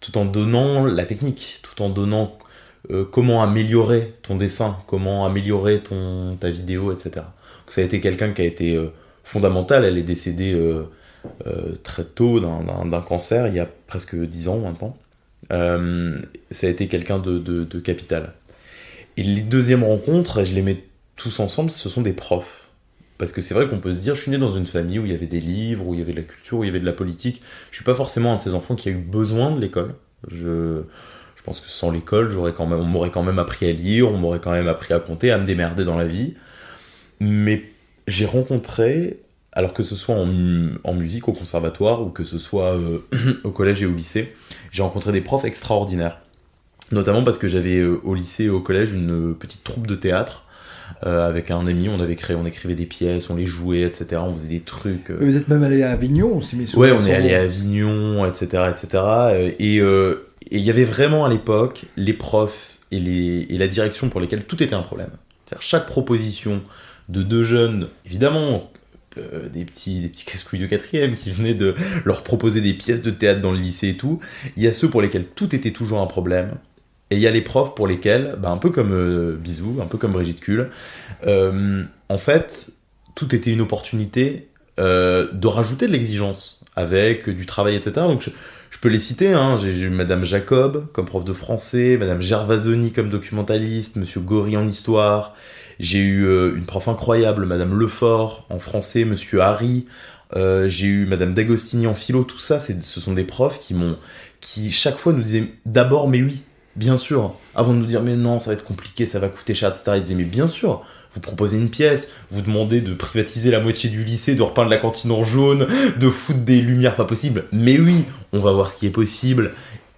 tout en donnant la technique, tout en donnant comment améliorer ton dessin, comment améliorer ta vidéo, etc. Donc ça a été quelqu'un qui a été fondamental. Elle est décédée très tôt d'un cancer, il y a presque 10 ans maintenant. Ça a été quelqu'un de capital. Et les deuxièmes rencontres, je les mets tous ensemble, ce sont des profs. Parce que c'est vrai qu'on peut se dire, je suis né dans une famille où il y avait des livres, où il y avait de la culture, où il y avait de la politique. Je suis pas forcément un de ces enfants qui a eu besoin de l'école. Je pense que sans l'école, on m'aurait quand même appris à lire, on m'aurait quand même appris à compter, à me démerder dans la vie. Mais j'ai rencontré, alors que ce soit en musique au conservatoire ou que ce soit au collège et au lycée, j'ai rencontré des profs extraordinaires. Notamment parce que j'avais au lycée et au collège une petite troupe de théâtre avec un ami, on écrivait des pièces, on les jouait, etc. On faisait des trucs. Vous êtes même allé à Avignon aussi, mais ouais, on est allé à Avignon, etc., etc. Et il y avait vraiment à l'époque les profs et la direction pour lesquels tout était un problème. C'est-à-dire chaque proposition de deux jeunes, évidemment, des petits casse-couilles de quatrième qui venaient de leur proposer des pièces de théâtre dans le lycée et tout. Il y a ceux pour lesquels tout était toujours un problème. Et il y a les profs pour lesquels, un peu comme Bisou, un peu comme Brigitte Kuhl, en fait, tout était une opportunité de rajouter de l'exigence avec du travail, etc. Donc je peux les citer, hein. J'ai eu Madame Jacob comme prof de français, Madame Gervasoni comme documentaliste, Monsieur Gory en histoire. J'ai eu une prof incroyable, Madame Lefort en français, Monsieur Harry. J'ai eu Madame D'Agostini en philo. Tout ça, ce sont des profs qui chaque fois nous disaient d'abord, mais oui, bien sûr, avant de nous dire mais non, ça va être compliqué, ça va coûter cher, etc. Ils disaient mais bien sûr. Vous proposez une pièce, vous demandez de privatiser la moitié du lycée, de repeindre la cantine en jaune, de foutre des lumières pas possibles. Mais oui, on va voir ce qui est possible.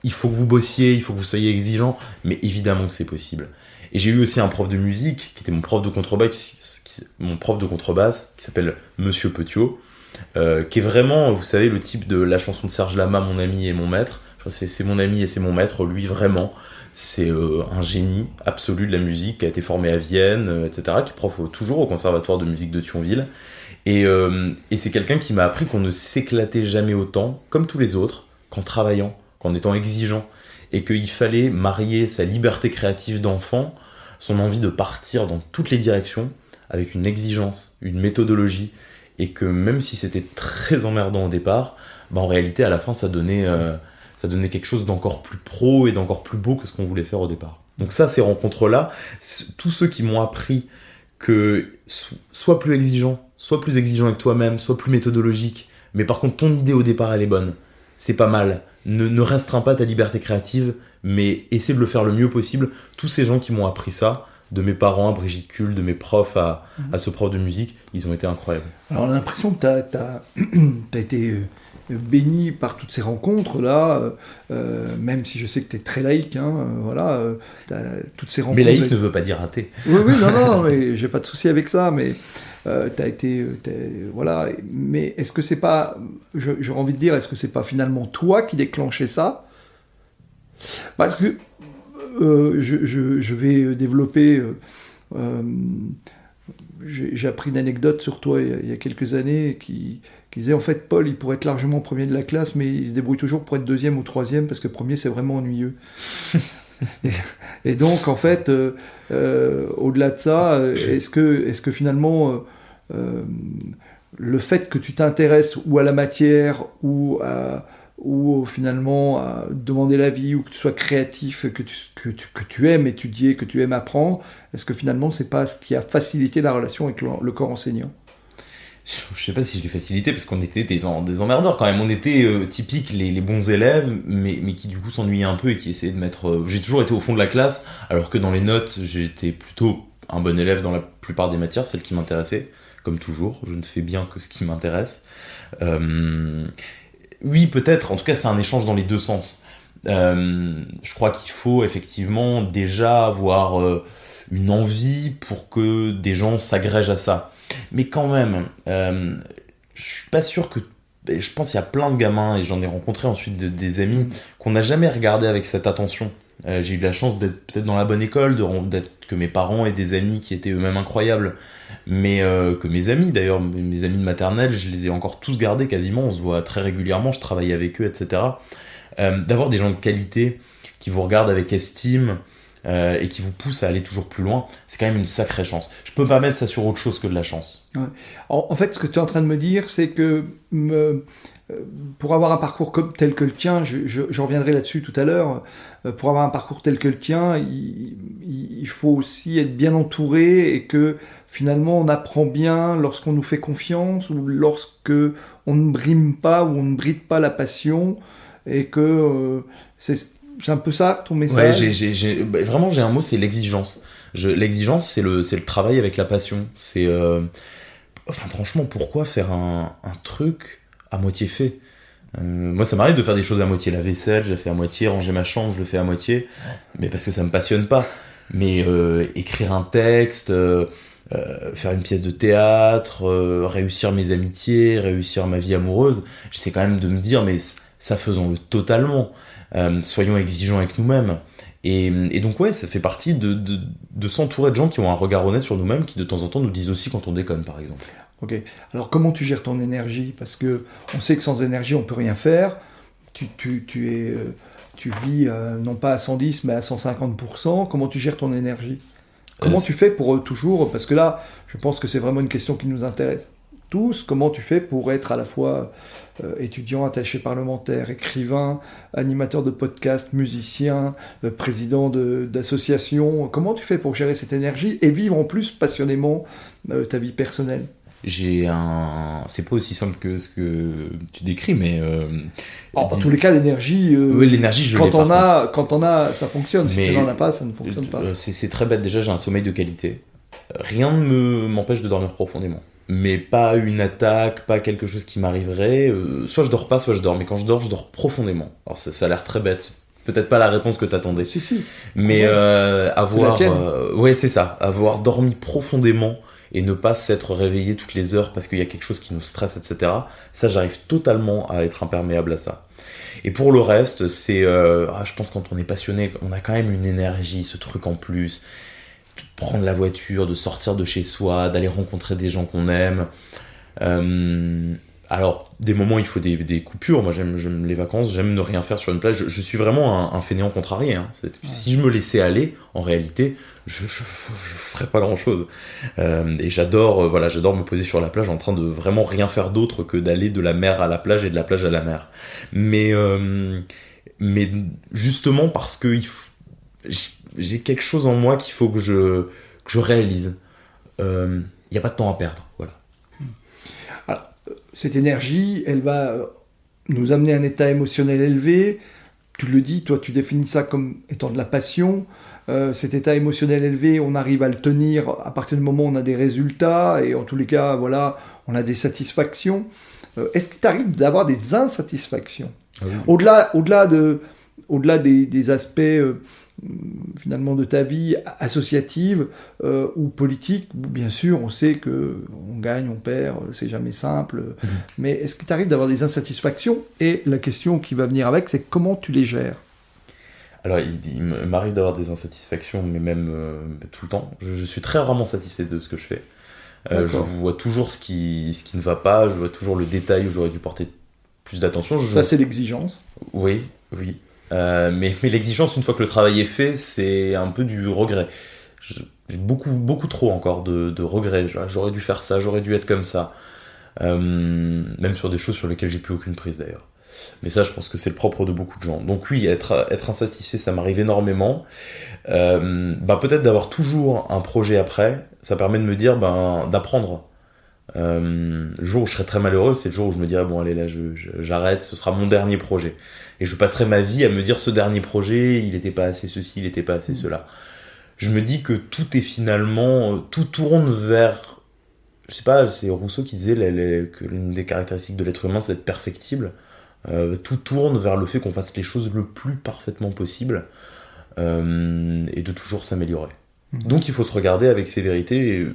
Il faut que vous bossiez, il faut que vous soyez exigeants. Mais évidemment que c'est possible. Et j'ai eu aussi un prof de musique, qui était mon prof de contrebasse, qui s'appelle Monsieur Petiot, qui est vraiment, vous savez, le type de la chanson de Serge Lama, mon ami et mon maître. C'est mon ami et c'est mon maître, lui vraiment. C'est un génie absolu de la musique, qui a été formé à Vienne, etc., qui est prof toujours au conservatoire de musique de Thionville. Et c'est quelqu'un qui m'a appris qu'on ne s'éclatait jamais autant, comme tous les autres, qu'en travaillant, qu'en étant exigeant. Et qu'il fallait marier sa liberté créative d'enfant, son envie de partir dans toutes les directions, avec une exigence, une méthodologie, et que même si c'était très emmerdant au départ, en réalité, à la fin, ça donnait quelque chose d'encore plus pro et d'encore plus beau que ce qu'on voulait faire au départ. Donc ça, ces rencontres-là, tous ceux qui m'ont appris que sois plus exigeant avec toi-même, sois plus méthodologique, mais par contre, ton idée au départ, elle est bonne. C'est pas mal. Ne restreins pas ta liberté créative, mais essaie de le faire le mieux possible. Tous ces gens qui m'ont appris ça, de mes parents à Brigitte Kuhl, de mes profs à ce prof de musique, ils ont été incroyables. Alors, on a l'impression que t'as été béni par toutes ces rencontres-là, même si je sais que tu es très laïque, toutes ces rencontres... Mais laïque ne veut pas dire athée. Oui, non, mais j'ai pas de souci avec ça, mais t'as été... voilà, mais est-ce que c'est pas... J'aurais envie de dire, est-ce que c'est pas finalement toi qui déclenchais ça ? Parce que je vais développer... j'ai appris une anecdote sur toi il y a quelques années qui disait en fait Paul il pourrait être largement premier de la classe mais il se débrouille toujours pour être deuxième ou troisième parce que premier c'est vraiment ennuyeux. et donc en fait au-delà de ça est-ce que finalement le fait que tu t'intéresses ou à la matière ou finalement à demander l'avis ou que tu sois créatif, que tu aimes étudier, que tu aimes apprendre, est-ce que finalement c'est pas ce qui a facilité la relation avec le corps enseignant ? Je sais pas si je l'ai facilité parce qu'on était des emmerdeurs quand même. On était typiques les bons élèves, mais qui du coup s'ennuyaient un peu et qui essayaient de mettre... J'ai toujours été au fond de la classe, alors que dans les notes, j'étais plutôt un bon élève dans la plupart des matières, celles qui m'intéressaient, comme toujours. Je ne fais bien que ce qui m'intéresse. Oui, peut-être. En tout cas, c'est un échange dans les deux sens. Je crois qu'il faut effectivement déjà avoir une envie pour que des gens s'agrègent à ça. Mais quand même, je suis pas sûr que... Je pense qu'il y a plein de gamins, et j'en ai rencontré ensuite des amis, qu'on n'a jamais regardé avec cette attention. J'ai eu la chance d'être peut-être dans la bonne école, que mes parents aient des amis qui étaient eux-mêmes incroyables, mais que mes amis, d'ailleurs, mes amis de maternelle, je les ai encore tous gardés quasiment, on se voit très régulièrement, je travaille avec eux, etc. D'avoir des gens de qualité qui vous regardent avec estime et qui vous poussent à aller toujours plus loin, c'est quand même une sacrée chance. Je peux pas mettre ça sur autre chose que de la chance. Ouais. En fait, ce que tu es en train de me dire, c'est que pour avoir un parcours tel que le tien, je reviendrai là-dessus tout à l'heure, pour avoir un parcours tel que le tien, il faut aussi être bien entouré et que finalement on apprend bien lorsqu'on nous fait confiance ou lorsque on ne brime pas ou on ne bride pas la passion et que c'est un peu ça ton message. Ouais, vraiment j'ai un mot, c'est l'exigence. L'exigence, c'est le travail avec la passion. C'est franchement, pourquoi faire un truc à moitié fait ? Moi, ça m'arrive de faire des choses à moitié. La vaisselle, je la fais à moitié. Ranger ma chambre, je le fais à moitié. Mais parce que ça me passionne pas. Mais écrire un texte, faire une pièce de théâtre, réussir mes amitiés, réussir ma vie amoureuse, j'essaie quand même de me dire, mais ça faisons-le totalement. Soyons exigeants avec nous-mêmes. Et donc ouais, ça fait partie de s'entourer de gens qui ont un regard honnête sur nous-mêmes, qui de temps en temps nous disent aussi quand on déconne, par exemple. Ok. Alors comment tu gères ton énergie ? Parce que on sait que sans énergie on peut rien faire. Tu vis non pas à 110 mais à 150%. Comment tu gères ton énergie ? Comment tu fais pour toujours ? Parce que là, je pense que c'est vraiment une question qui nous intéresse tous. Comment tu fais pour être à la fois étudiant, attaché parlementaire, écrivain, animateur de podcast, musicien, président d'association ? Comment tu fais pour gérer cette énergie et vivre en plus passionnément ta vie personnelle ? C'est pas aussi simple que ce que tu décris, mais... en tous les cas, l'énergie... oui, l'énergie, je l'ai pas. Quand on a, ça fonctionne. Si tu n'en as pas, ça ne fonctionne pas. C'est très bête. Déjà, j'ai un sommeil de qualité. Rien ne m'empêche de dormir profondément. Mais pas une attaque, pas quelque chose qui m'arriverait. Soit je dors pas, soit je dors. Mais quand je dors profondément. Alors ça a l'air très bête. Peut-être pas la réponse que t'attendais. Si. Mais avoir... ouais, c'est ça. Avoir dormi profondément et ne pas s'être réveillé toutes les heures parce qu'il y a quelque chose qui nous stresse, etc. Ça, j'arrive totalement à être imperméable à ça. Et pour le reste, c'est... je pense que quand on est passionné, on a quand même une énergie, ce truc en plus. De prendre la voiture, de sortir de chez soi, d'aller rencontrer des gens qu'on aime. Alors, des moments, il faut des coupures. Moi, j'aime les vacances, j'aime ne rien faire sur une plage. Je suis vraiment un fainéant contrarié. Hein. Si je me laissais aller, en réalité, je ferais pas grand-chose. Et j'adore me poser sur la plage en train de vraiment rien faire d'autre que d'aller de la mer à la plage et de la plage à la mer. Mais justement parce que j'ai quelque chose en moi qu'il faut que je réalise. Il n'y a pas de temps à perdre. Voilà. Cette énergie, elle va nous amener à un état émotionnel élevé. Tu le dis, toi, tu définis ça comme étant de la passion. Cet état émotionnel élevé, on arrive à le tenir à partir du moment où on a des résultats et en tous les cas, voilà, on a des satisfactions. Est-ce qu'il t'arrive d'avoir des insatisfactions ? Oui. Au-delà des aspects finalement de ta vie associative ou politique, bien sûr, on sait que on gagne, on perd, c'est jamais simple. Mais est-ce qu'il t'arrive d'avoir des insatisfactions ? Et la question qui va venir avec, c'est comment tu les gères ? Alors, il m'arrive d'avoir des insatisfactions, mais même tout le temps. Je suis très rarement satisfait de ce que je fais. Je vois toujours ce qui ne va pas, je vois toujours le détail où j'aurais dû porter plus d'attention. Ça, c'est l'exigence. Oui. Mais l'exigence, une fois que le travail est fait, c'est un peu du regret. J'ai beaucoup trop encore de regrets. J'aurais dû faire ça, j'aurais dû être comme ça. Même sur des choses sur lesquelles j'ai plus aucune prise d'ailleurs. Mais ça, je pense que c'est le propre de beaucoup de gens. Donc oui, être insatisfait, ça m'arrive énormément. Peut-être d'avoir toujours un projet après, ça permet de me dire d'apprendre. Le jour où je serai très malheureux, c'est le jour où je me dirai bon allez là j'arrête, ce sera mon dernier projet. Et je passerai ma vie à me dire ce dernier projet, il n'était pas assez ceci, il n'était pas assez cela. Je me dis que tout est finalement, tout tourne vers, je sais pas, c'est Rousseau qui disait que l'une des caractéristiques de l'être humain c'est d'être perfectible. Tout tourne vers le fait qu'on fasse les choses le plus parfaitement possible et de toujours s'améliorer. Donc il faut se regarder avec sévérité,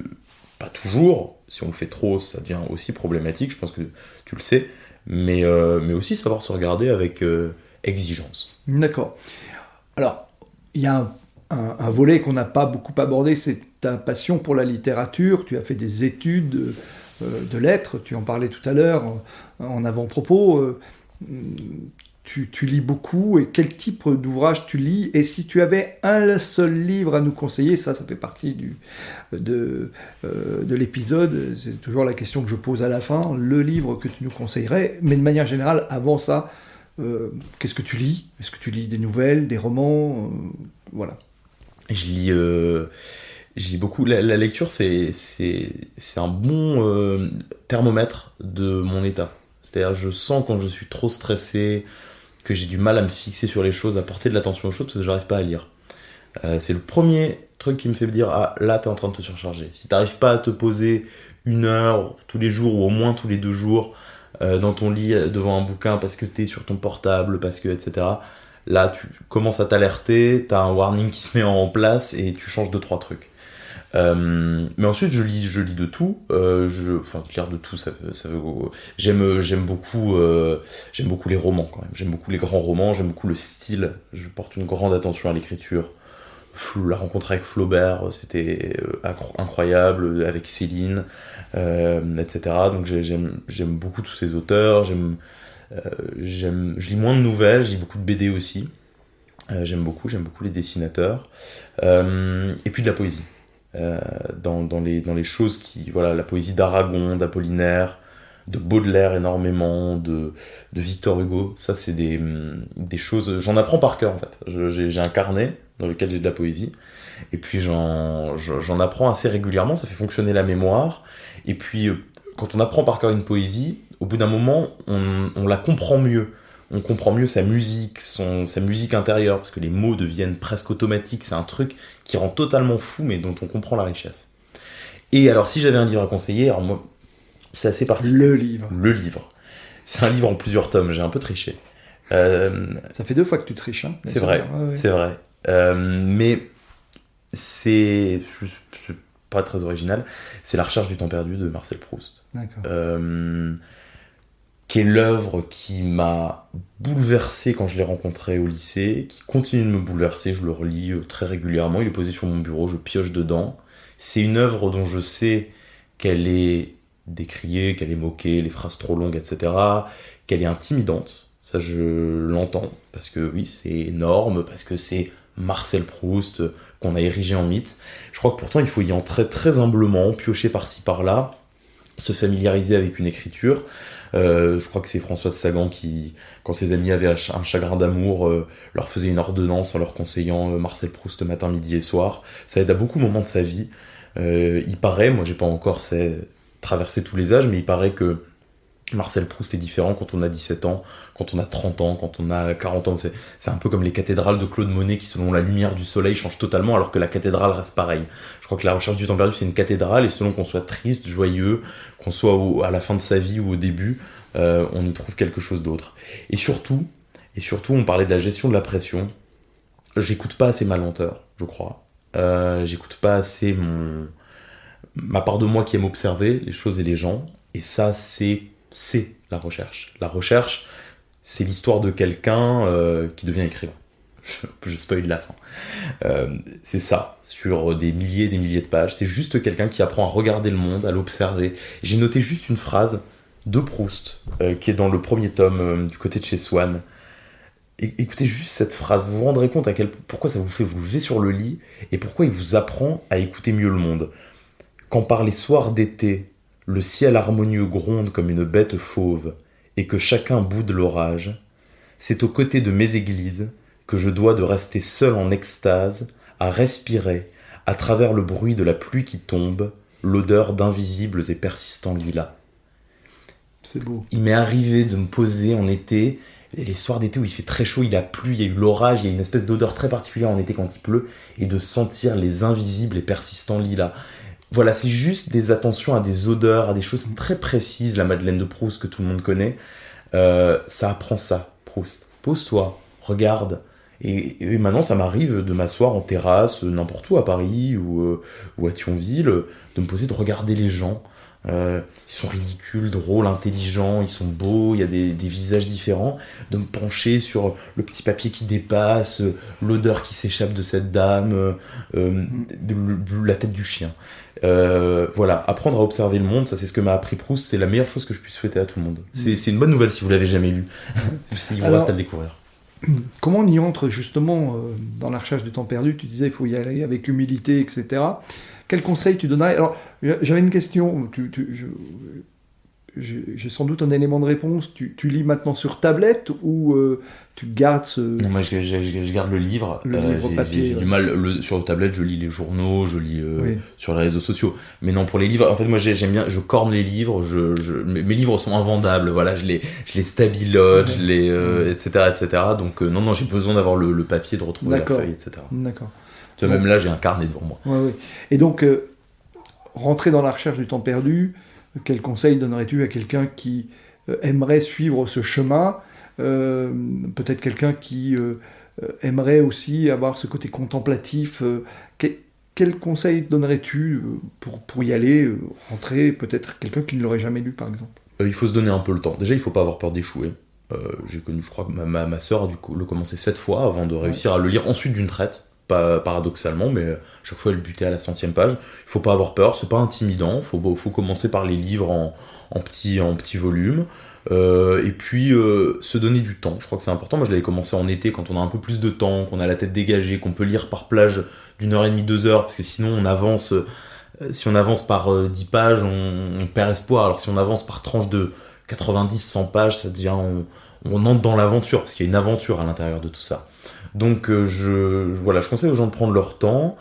pas toujours, si on le fait trop ça devient aussi problématique, je pense que tu le sais, mais aussi savoir se regarder avec exigence. D'accord. Alors, il y a un volet qu'on n'a pas beaucoup abordé, c'est ta passion pour la littérature. Tu as fait des études de lettres, tu en parlais tout à l'heure en avant-propos. Tu lis beaucoup, et quel type d'ouvrage tu lis ? Et si tu avais un seul livre à nous conseiller, ça fait partie de l'épisode, c'est toujours la question que je pose à la fin, le livre que tu nous conseillerais, mais de manière générale, avant ça, qu'est-ce que tu lis ? Est-ce que tu lis des nouvelles, des romans ? Voilà. Je lis beaucoup. La lecture, c'est un bon thermomètre de mon état. C'est-à-dire, je sens quand je suis trop stressé, que j'ai du mal à me fixer sur les choses, à porter de l'attention aux choses, parce que j'arrive pas à lire. C'est le premier truc qui me fait me dire, ah, là, t'es en train de te surcharger. Si t'arrives pas à te poser 1 heure tous les jours, ou au moins tous les 2 jours, dans ton lit, devant un bouquin, parce que t'es sur ton portable, parce que, etc., là, tu commences à t'alerter, t'as un warning qui se met en place, et tu changes 2-3 trucs. Mais ensuite je lis de tout, lire de tout, ça veut j'aime beaucoup les romans quand même, j'aime beaucoup les grands romans, j'aime beaucoup le style, je porte une grande attention à l'écriture. La rencontre avec Flaubert, c'était incroyable, avec Céline, etc. Donc j'aime beaucoup tous ces auteurs, je lis moins de nouvelles, je lis beaucoup de BD aussi, j'aime beaucoup les dessinateurs, et puis de la poésie. Dans les choses la poésie d'Aragon, d'Apollinaire, de Baudelaire énormément, de Victor Hugo, ça c'est des choses, j'en apprends par cœur en fait. J'ai un carnet dans lequel j'ai de la poésie, et puis j'en apprends assez régulièrement, ça fait fonctionner la mémoire, et puis quand on apprend par cœur une poésie, au bout d'un moment, on la comprend mieux. On comprend mieux sa musique, sa musique intérieure, parce que les mots deviennent presque automatiques. C'est un truc qui rend totalement fou, mais dont on comprend la richesse. Et alors, si j'avais un livre à conseiller, alors moi, c'est assez particulier. Le livre. C'est un livre en plusieurs tomes, j'ai un peu triché. Ça fait 2 fois que tu triches, hein. C'est vrai, ouais. C'est vrai. Mais c'est pas très original. C'est La Recherche du temps perdu de Marcel Proust. D'accord. Qui est l'œuvre qui m'a bouleversé quand je l'ai rencontré au lycée, qui continue de me bouleverser, je le relis très régulièrement, il est posé sur mon bureau, je pioche dedans. C'est une œuvre dont je sais qu'elle est décriée, qu'elle est moquée, les phrases trop longues, etc., qu'elle est intimidante. Ça, je l'entends, parce que oui, c'est énorme, parce que c'est Marcel Proust qu'on a érigé en mythe. Je crois que pourtant, il faut y entrer très humblement, piocher par-ci, par-là, se familiariser avec une écriture. Je crois que c'est Françoise Sagan qui, quand ses amis avaient un chagrin d'amour, leur faisait une ordonnance en leur conseillant Marcel Proust matin, midi et soir. Ça aide à beaucoup de moments de sa vie. Il paraît, moi j'ai pas encore traversé tous les âges, mais il paraît que Marcel Proust est différent quand on a 17 ans, quand on a 30 ans, quand on a 40 ans. C'est un peu comme les cathédrales de Claude Monet qui, selon la lumière du soleil, changent totalement alors que la cathédrale reste pareille. Je crois que La Recherche du temps perdu, c'est une cathédrale et selon qu'on soit triste, joyeux, qu'on soit à la fin de sa vie ou au début, on y trouve quelque chose d'autre. Et surtout, on parlait de la gestion de la pression. J'écoute pas assez ma lenteur, je crois. J'écoute pas assez ma part de moi qui aime observer les choses et les gens. Et ça, c'est la recherche. La recherche, c'est l'histoire de quelqu'un qui devient écrivain. Je spoil la fin. C'est ça, sur des milliers de pages. C'est juste quelqu'un qui apprend à regarder le monde, à l'observer. J'ai noté juste une phrase de Proust, qui est dans le premier tome du côté de chez Swann. Écoutez juste cette phrase, vous vous rendrez compte pourquoi ça vous fait vous lever sur le lit et pourquoi il vous apprend à écouter mieux le monde. Quand par les soirs d'été, le ciel harmonieux gronde comme une bête fauve, et que chacun boude l'orage, c'est aux côtés de mes églises que je dois de rester seul en extase, à respirer, à travers le bruit de la pluie qui tombe, l'odeur d'invisibles et persistants lilas. C'est beau. Il m'est arrivé de me poser en été, et les soirs d'été où il fait très chaud, il a plu, il y a eu l'orage, il y a une espèce d'odeur très particulière en été quand il pleut, et de sentir les invisibles et persistants lilas. Voilà, c'est juste des attentions à des odeurs, à des choses très précises, la Madeleine de Proust que tout le monde connaît. Ça apprend ça, Proust. Pose-toi, regarde. Et maintenant, ça m'arrive de m'asseoir en terrasse, n'importe où à Paris ou à Thionville, de me poser, de regarder les gens. Ils sont ridicules, drôles, intelligents, ils sont beaux, il y a des visages différents. De me pencher sur le petit papier qui dépasse, l'odeur qui s'échappe de cette dame, la tête du chien. Voilà, apprendre à observer le monde, ça c'est ce que m'a appris Proust, c'est la meilleure chose que je puisse souhaiter à tout le monde. C'est une bonne nouvelle si vous l'avez jamais lu. Il vous reste à le découvrir. Comment on y entre justement dans la recherche du temps perdu? Tu disais il faut y aller avec humilité, etc. Quel conseil tu donnerais? Alors, j'avais une question. J'ai sans doute un élément de réponse. Tu lis maintenant sur tablette ou tu gardes ce... Non, moi je garde le livre. Le livre papier. J'ai du mal. Sur tablette, je lis les journaux, je lis sur les réseaux sociaux. Mais non, pour les livres, en fait, moi j'aime bien, je corne les livres. Mes livres sont invendables. Voilà, je les stabilote, etc. Donc, non, j'ai besoin d'avoir le papier, de retrouver la feuille, etc. D'accord. Tu vois, même là, j'ai un carnet devant moi. Ouais. Et donc, rentrer dans la recherche du temps perdu, quel conseil donnerais-tu à quelqu'un qui aimerait suivre ce chemin, peut-être quelqu'un qui aimerait aussi avoir ce côté contemplatif, quel conseil donnerais-tu pour y aller, rentrer, peut-être quelqu'un qui ne l'aurait jamais lu, par exemple? Il faut se donner un peu le temps. Déjà, il ne faut pas avoir peur d'échouer. J'ai connu, je crois que ma sœur a dû le commencer 7 fois avant de réussir à le lire ensuite d'une traite. Pas paradoxalement, mais chaque fois elle butait à la 100e page. Il faut pas avoir peur, c'est pas intimidant. Faut commencer par les livres en petits volumes. Et puis se donner du temps. Je crois que c'est important. Moi, je l'avais commencé en été quand on a un peu plus de temps, qu'on a la tête dégagée, qu'on peut lire par plage d'1h30, 2 heures, parce que sinon on avance. Si on avance par 10 pages, on perd espoir. Alors que si on avance par tranche de 90, 100 pages, ça devient on entre dans l'aventure, parce qu'il y a une aventure à l'intérieur de tout ça. Donc je conseille aux gens de prendre leur temps,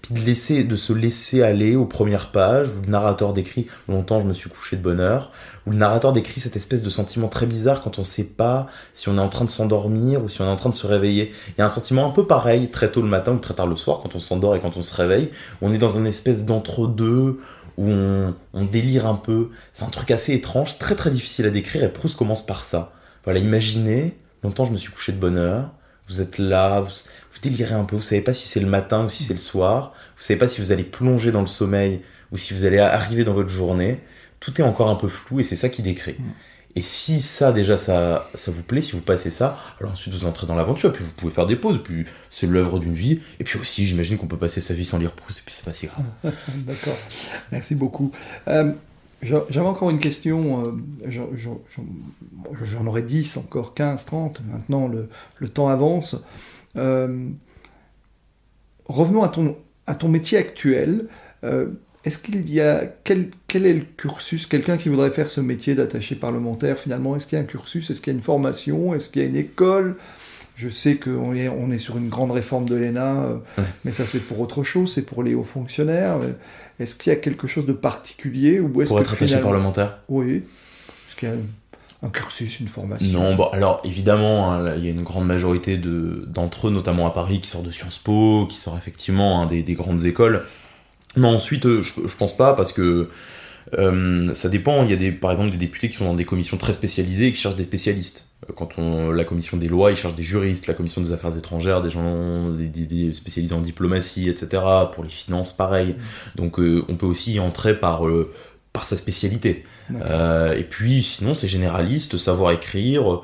puis de se laisser aller aux premières pages, où le narrateur décrit, longtemps je me suis couché de bonne heure, où le narrateur décrit cette espèce de sentiment très bizarre quand on ne sait pas si on est en train de s'endormir ou si on est en train de se réveiller. Il y a un sentiment un peu pareil, très tôt le matin ou très tard le soir, quand on s'endort et quand on se réveille, où on est dans une espèce d'entre-deux, où on délire un peu. C'est un truc assez étrange, très très difficile à décrire, et Proust commence par ça. Voilà, imaginez, longtemps je me suis couché de bonne heure, vous êtes là, vous délirez un peu, vous savez pas si c'est le matin ou si c'est le soir, vous savez pas si vous allez plonger dans le sommeil ou si vous allez arriver dans votre journée, tout est encore un peu flou et c'est ça qui décrit. Et si ça déjà ça vous plaît, si vous passez ça, alors ensuite vous entrez dans l'aventure, puis vous pouvez faire des pauses, puis c'est l'œuvre d'une vie, et puis aussi j'imagine qu'on peut passer sa vie sans lire Proust, et puis c'est pas si grave. D'accord, merci beaucoup. J'avais encore une question, j'en aurais 10, encore 15, 30, maintenant le temps avance. Revenons à ton métier actuel. Est-ce qu'il y a... Quel est le cursus? Quelqu'un qui voudrait faire ce métier d'attaché parlementaire, finalement, est-ce qu'il y a un cursus? Est-ce qu'il y a une formation? Est-ce qu'il y a une école? Je sais qu'on est sur une grande réforme de l'ENA, mais ça c'est pour autre chose, c'est pour les hauts fonctionnaires. Est-ce qu'il y a quelque chose de particulier ou est-ce pour être attaché parlementaire? Oui. Est-ce qu'il y a un cursus, une formation? Non, bon, alors évidemment, hein, il y a une grande majorité d'entre eux, notamment à Paris, qui sortent de Sciences Po, qui sortent effectivement des grandes écoles. Non, ensuite, je pense pas, parce que ça dépend. Il y a par exemple des députés qui sont dans des commissions très spécialisées et qui cherchent des spécialistes. La commission des lois, ils cherchent des juristes, la commission des affaires étrangères, des gens des spécialisés en diplomatie, etc. Pour les finances, pareil. Donc on peut aussi y entrer par sa spécialité. Et puis sinon, c'est généraliste, savoir écrire.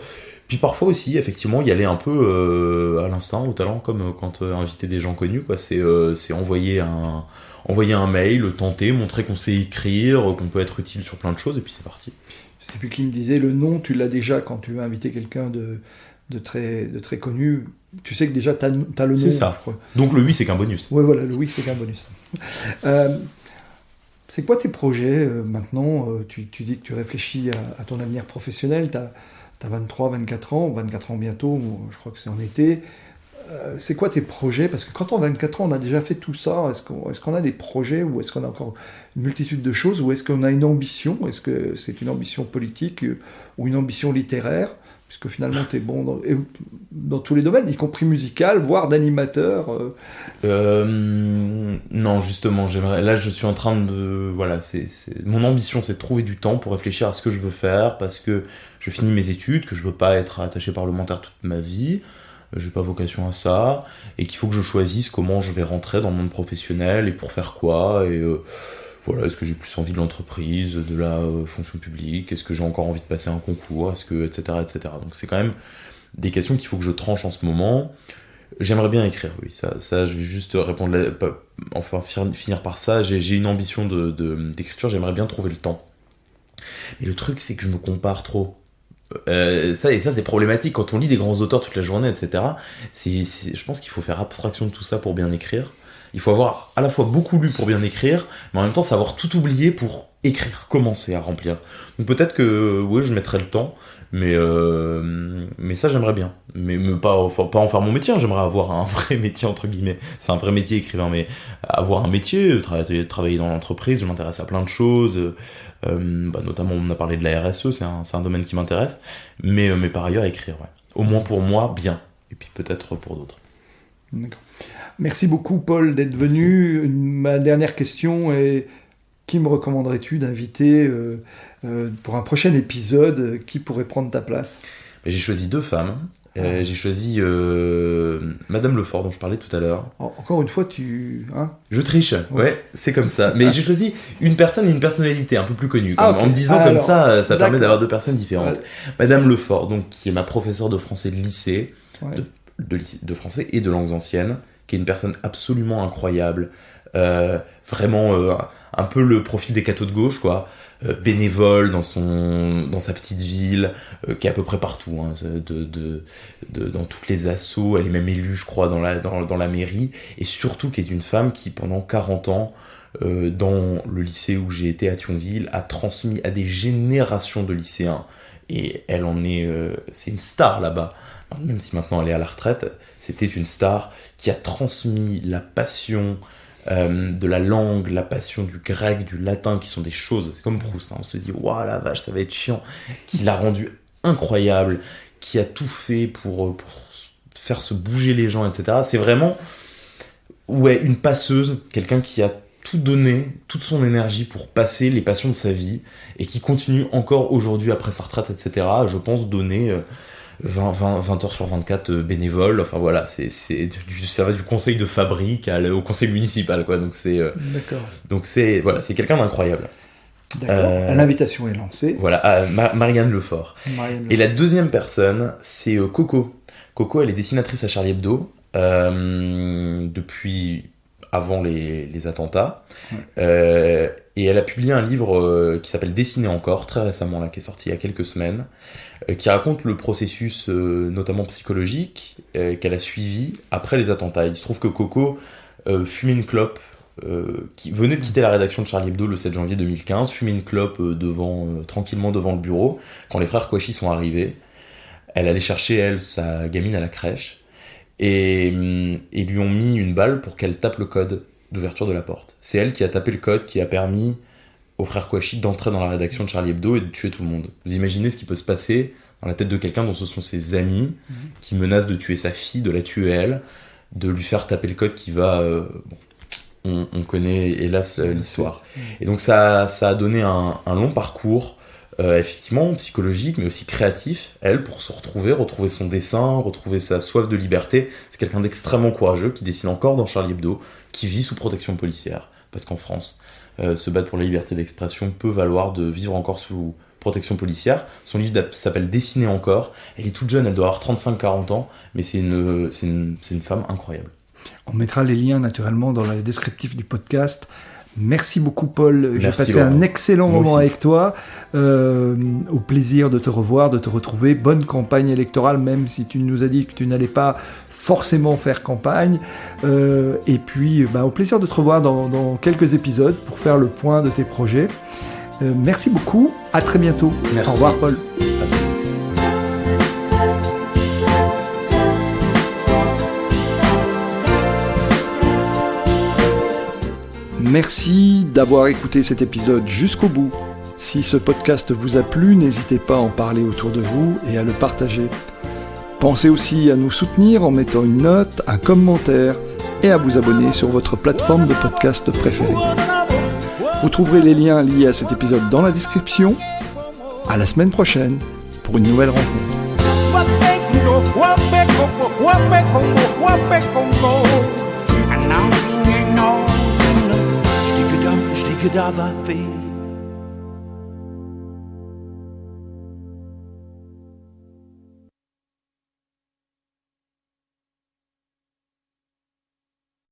Puis parfois aussi, effectivement, y aller un peu à l'instinct, au talent, comme quand inviter des gens connus, quoi. C'est envoyer un mail, tenter, montrer qu'on sait écrire, qu'on peut être utile sur plein de choses, et puis c'est parti. Je sais plus qui me disait, le nom, tu l'as déjà quand tu veux inviter quelqu'un de très connu. Tu sais que déjà, tu as le nom. C'est ça. Donc le oui, c'est qu'un bonus. Oui, voilà, le oui, c'est qu'un bonus. C'est quoi tes projets maintenant? Tu dis que tu réfléchis à ton avenir professionnel. Tu as 23, 24 ans, 24 ans bientôt, je crois que c'est en été. C'est quoi tes projets? Parce que quand on a 24 ans, on a déjà fait tout ça. Est-ce qu'on a des projets ou est-ce qu'on a encore une multitude de choses? Ou est-ce qu'on a une ambition? Est-ce que c'est une ambition politique ou une ambition littéraire? Puisque finalement, tu es bon dans tous les domaines, y compris musical, voire d'animateur. Non, justement, là, je suis en train de... Voilà, mon ambition, c'est de trouver du temps pour réfléchir à ce que je veux faire, parce que je finis mes études, que je veux pas être attaché parlementaire toute ma vie. J'ai pas vocation à ça, et qu'il faut que je choisisse comment je vais rentrer dans le monde professionnel et pour faire quoi, et voilà, est-ce que j'ai plus envie de l'entreprise, de la fonction publique, est-ce que j'ai encore envie de passer un concours, etc. Donc c'est quand même des questions qu'il faut que je tranche en ce moment. J'aimerais bien écrire, oui, ça je vais juste répondre, finir par ça. J'ai une ambition d'écriture, j'aimerais bien trouver le temps. Mais le truc, c'est que je me compare trop. Ça c'est problématique quand on lit des grands auteurs toute la journée, etc. Je pense qu'il faut faire abstraction de tout ça pour bien écrire. Il faut avoir à la fois beaucoup lu pour bien écrire, mais en même temps savoir tout oublier pour écrire, commencer à remplir. Donc peut-être que oui, je mettrai le temps, mais ça j'aimerais bien. Mais pas en faire mon métier, hein. J'aimerais avoir un vrai métier entre guillemets. C'est un vrai métier écrivain, mais avoir un métier, travailler dans l'entreprise, je m'intéresse à plein de choses. Notamment on a parlé de la RSE, c'est un domaine qui m'intéresse, mais par ailleurs écrire, ouais. Au moins pour moi, bien, et puis peut-être pour d'autres. D'accord. Merci beaucoup Paul d'être venu. Ma dernière question est, qui me recommanderais-tu d'inviter pour un prochain épisode? Qui pourrait prendre ta place? J'ai choisi 2 femmes. J'ai choisi Madame Lefort, dont je parlais tout à l'heure. Encore une fois, je triche, ouais, c'est comme ça. Mais j'ai choisi une personne et une personnalité un peu plus connue. Okay. En me disant comme ça permet d'avoir 2 personnes différentes. Madame Lefort, donc, qui est ma professeure de français de lycée, de français et de langues anciennes, qui est une personne absolument incroyable, vraiment un peu le profil des cathos de gauche, quoi. Bénévole dans sa petite ville, qui est à peu près partout, hein, dans toutes les assos. Elle est même élue, je crois, dans la mairie, et surtout qui est une femme qui, pendant 40 ans, dans le lycée où j'ai été à Thionville, a transmis à des générations de lycéens, et elle c'est une star là-bas. Même si maintenant elle est à la retraite, c'était une star qui a transmis la passion de la langue, la passion du grec, du latin, qui sont des choses, c'est comme Proust, hein, on se dit waouh la vache, ça va être chiant, qui l'a rendu incroyable, qui a tout fait pour faire se bouger les gens, etc. C'est vraiment une passeuse, quelqu'un qui a tout donné, toute son énergie pour passer les passions de sa vie, et qui continue encore aujourd'hui après sa retraite, etc. Je pense donner 20 heures sur 24 bénévoles, enfin voilà, ça va du conseil de fabrique au conseil municipal, quoi. Donc c'est quelqu'un d'incroyable. D'accord. L'invitation est lancée. Voilà, Marianne Lefort. Et la deuxième personne, c'est Coco. Coco, elle est dessinatrice à Charlie Hebdo depuis avant les attentats. Et elle a publié un livre qui s'appelle Dessiner encore, très récemment, là, qui est sorti il y a quelques semaines, qui raconte le processus notamment psychologique qu'elle a suivi après les attentats. Il se trouve que Coco fumait une clope, qui venait de quitter la rédaction de Charlie Hebdo le 7 janvier 2015, fumait une clope tranquillement devant le bureau, quand les frères Kouachi sont arrivés. Elle allait chercher, sa gamine à la crèche, et lui ont mis une balle pour qu'elle tape le code d'ouverture de la porte. C'est elle qui a tapé le code qui a permis aux frères Kouachi d'entrer dans la rédaction de Charlie Hebdo et de tuer tout le monde. Vous imaginez ce qui peut se passer dans la tête de quelqu'un dont ce sont ses amis qui menacent de tuer sa fille, de la tuer elle, de lui faire taper le code qui va... on connaît hélas l'histoire. Et donc ça a donné un long parcours, effectivement psychologique, mais aussi créatif, elle, pour se retrouver son dessin, retrouver sa soif de liberté. C'est quelqu'un d'extrêmement courageux qui dessine encore dans Charlie Hebdo, qui vit sous protection policière, parce qu'en France, se battre pour la liberté d'expression peut valoir de vivre encore sous protection policière. Son livre s'appelle Dessiner encore. Elle est toute jeune, elle doit avoir 35-40 ans, mais c'est une femme incroyable. On mettra les liens naturellement dans le descriptif du podcast. Merci beaucoup Paul, j'ai passé un excellent moment avec toi, au plaisir de te revoir, de te retrouver. Bonne campagne électorale, même si tu nous as dit que tu n'allais pas forcément faire campagne, et puis au plaisir de te revoir dans quelques épisodes pour faire le point de tes projets. Merci beaucoup, à très bientôt. Merci. Au revoir Paul. Merci d'avoir écouté cet épisode jusqu'au bout. Si ce podcast vous a plu, n'hésitez pas à en parler autour de vous et à le partager. Pensez aussi à nous soutenir en mettant une note, un commentaire et à vous abonner sur votre plateforme de podcast préférée. Vous trouverez les liens liés à cet épisode dans la description. À la semaine prochaine pour une nouvelle rencontre. Stick it up my face.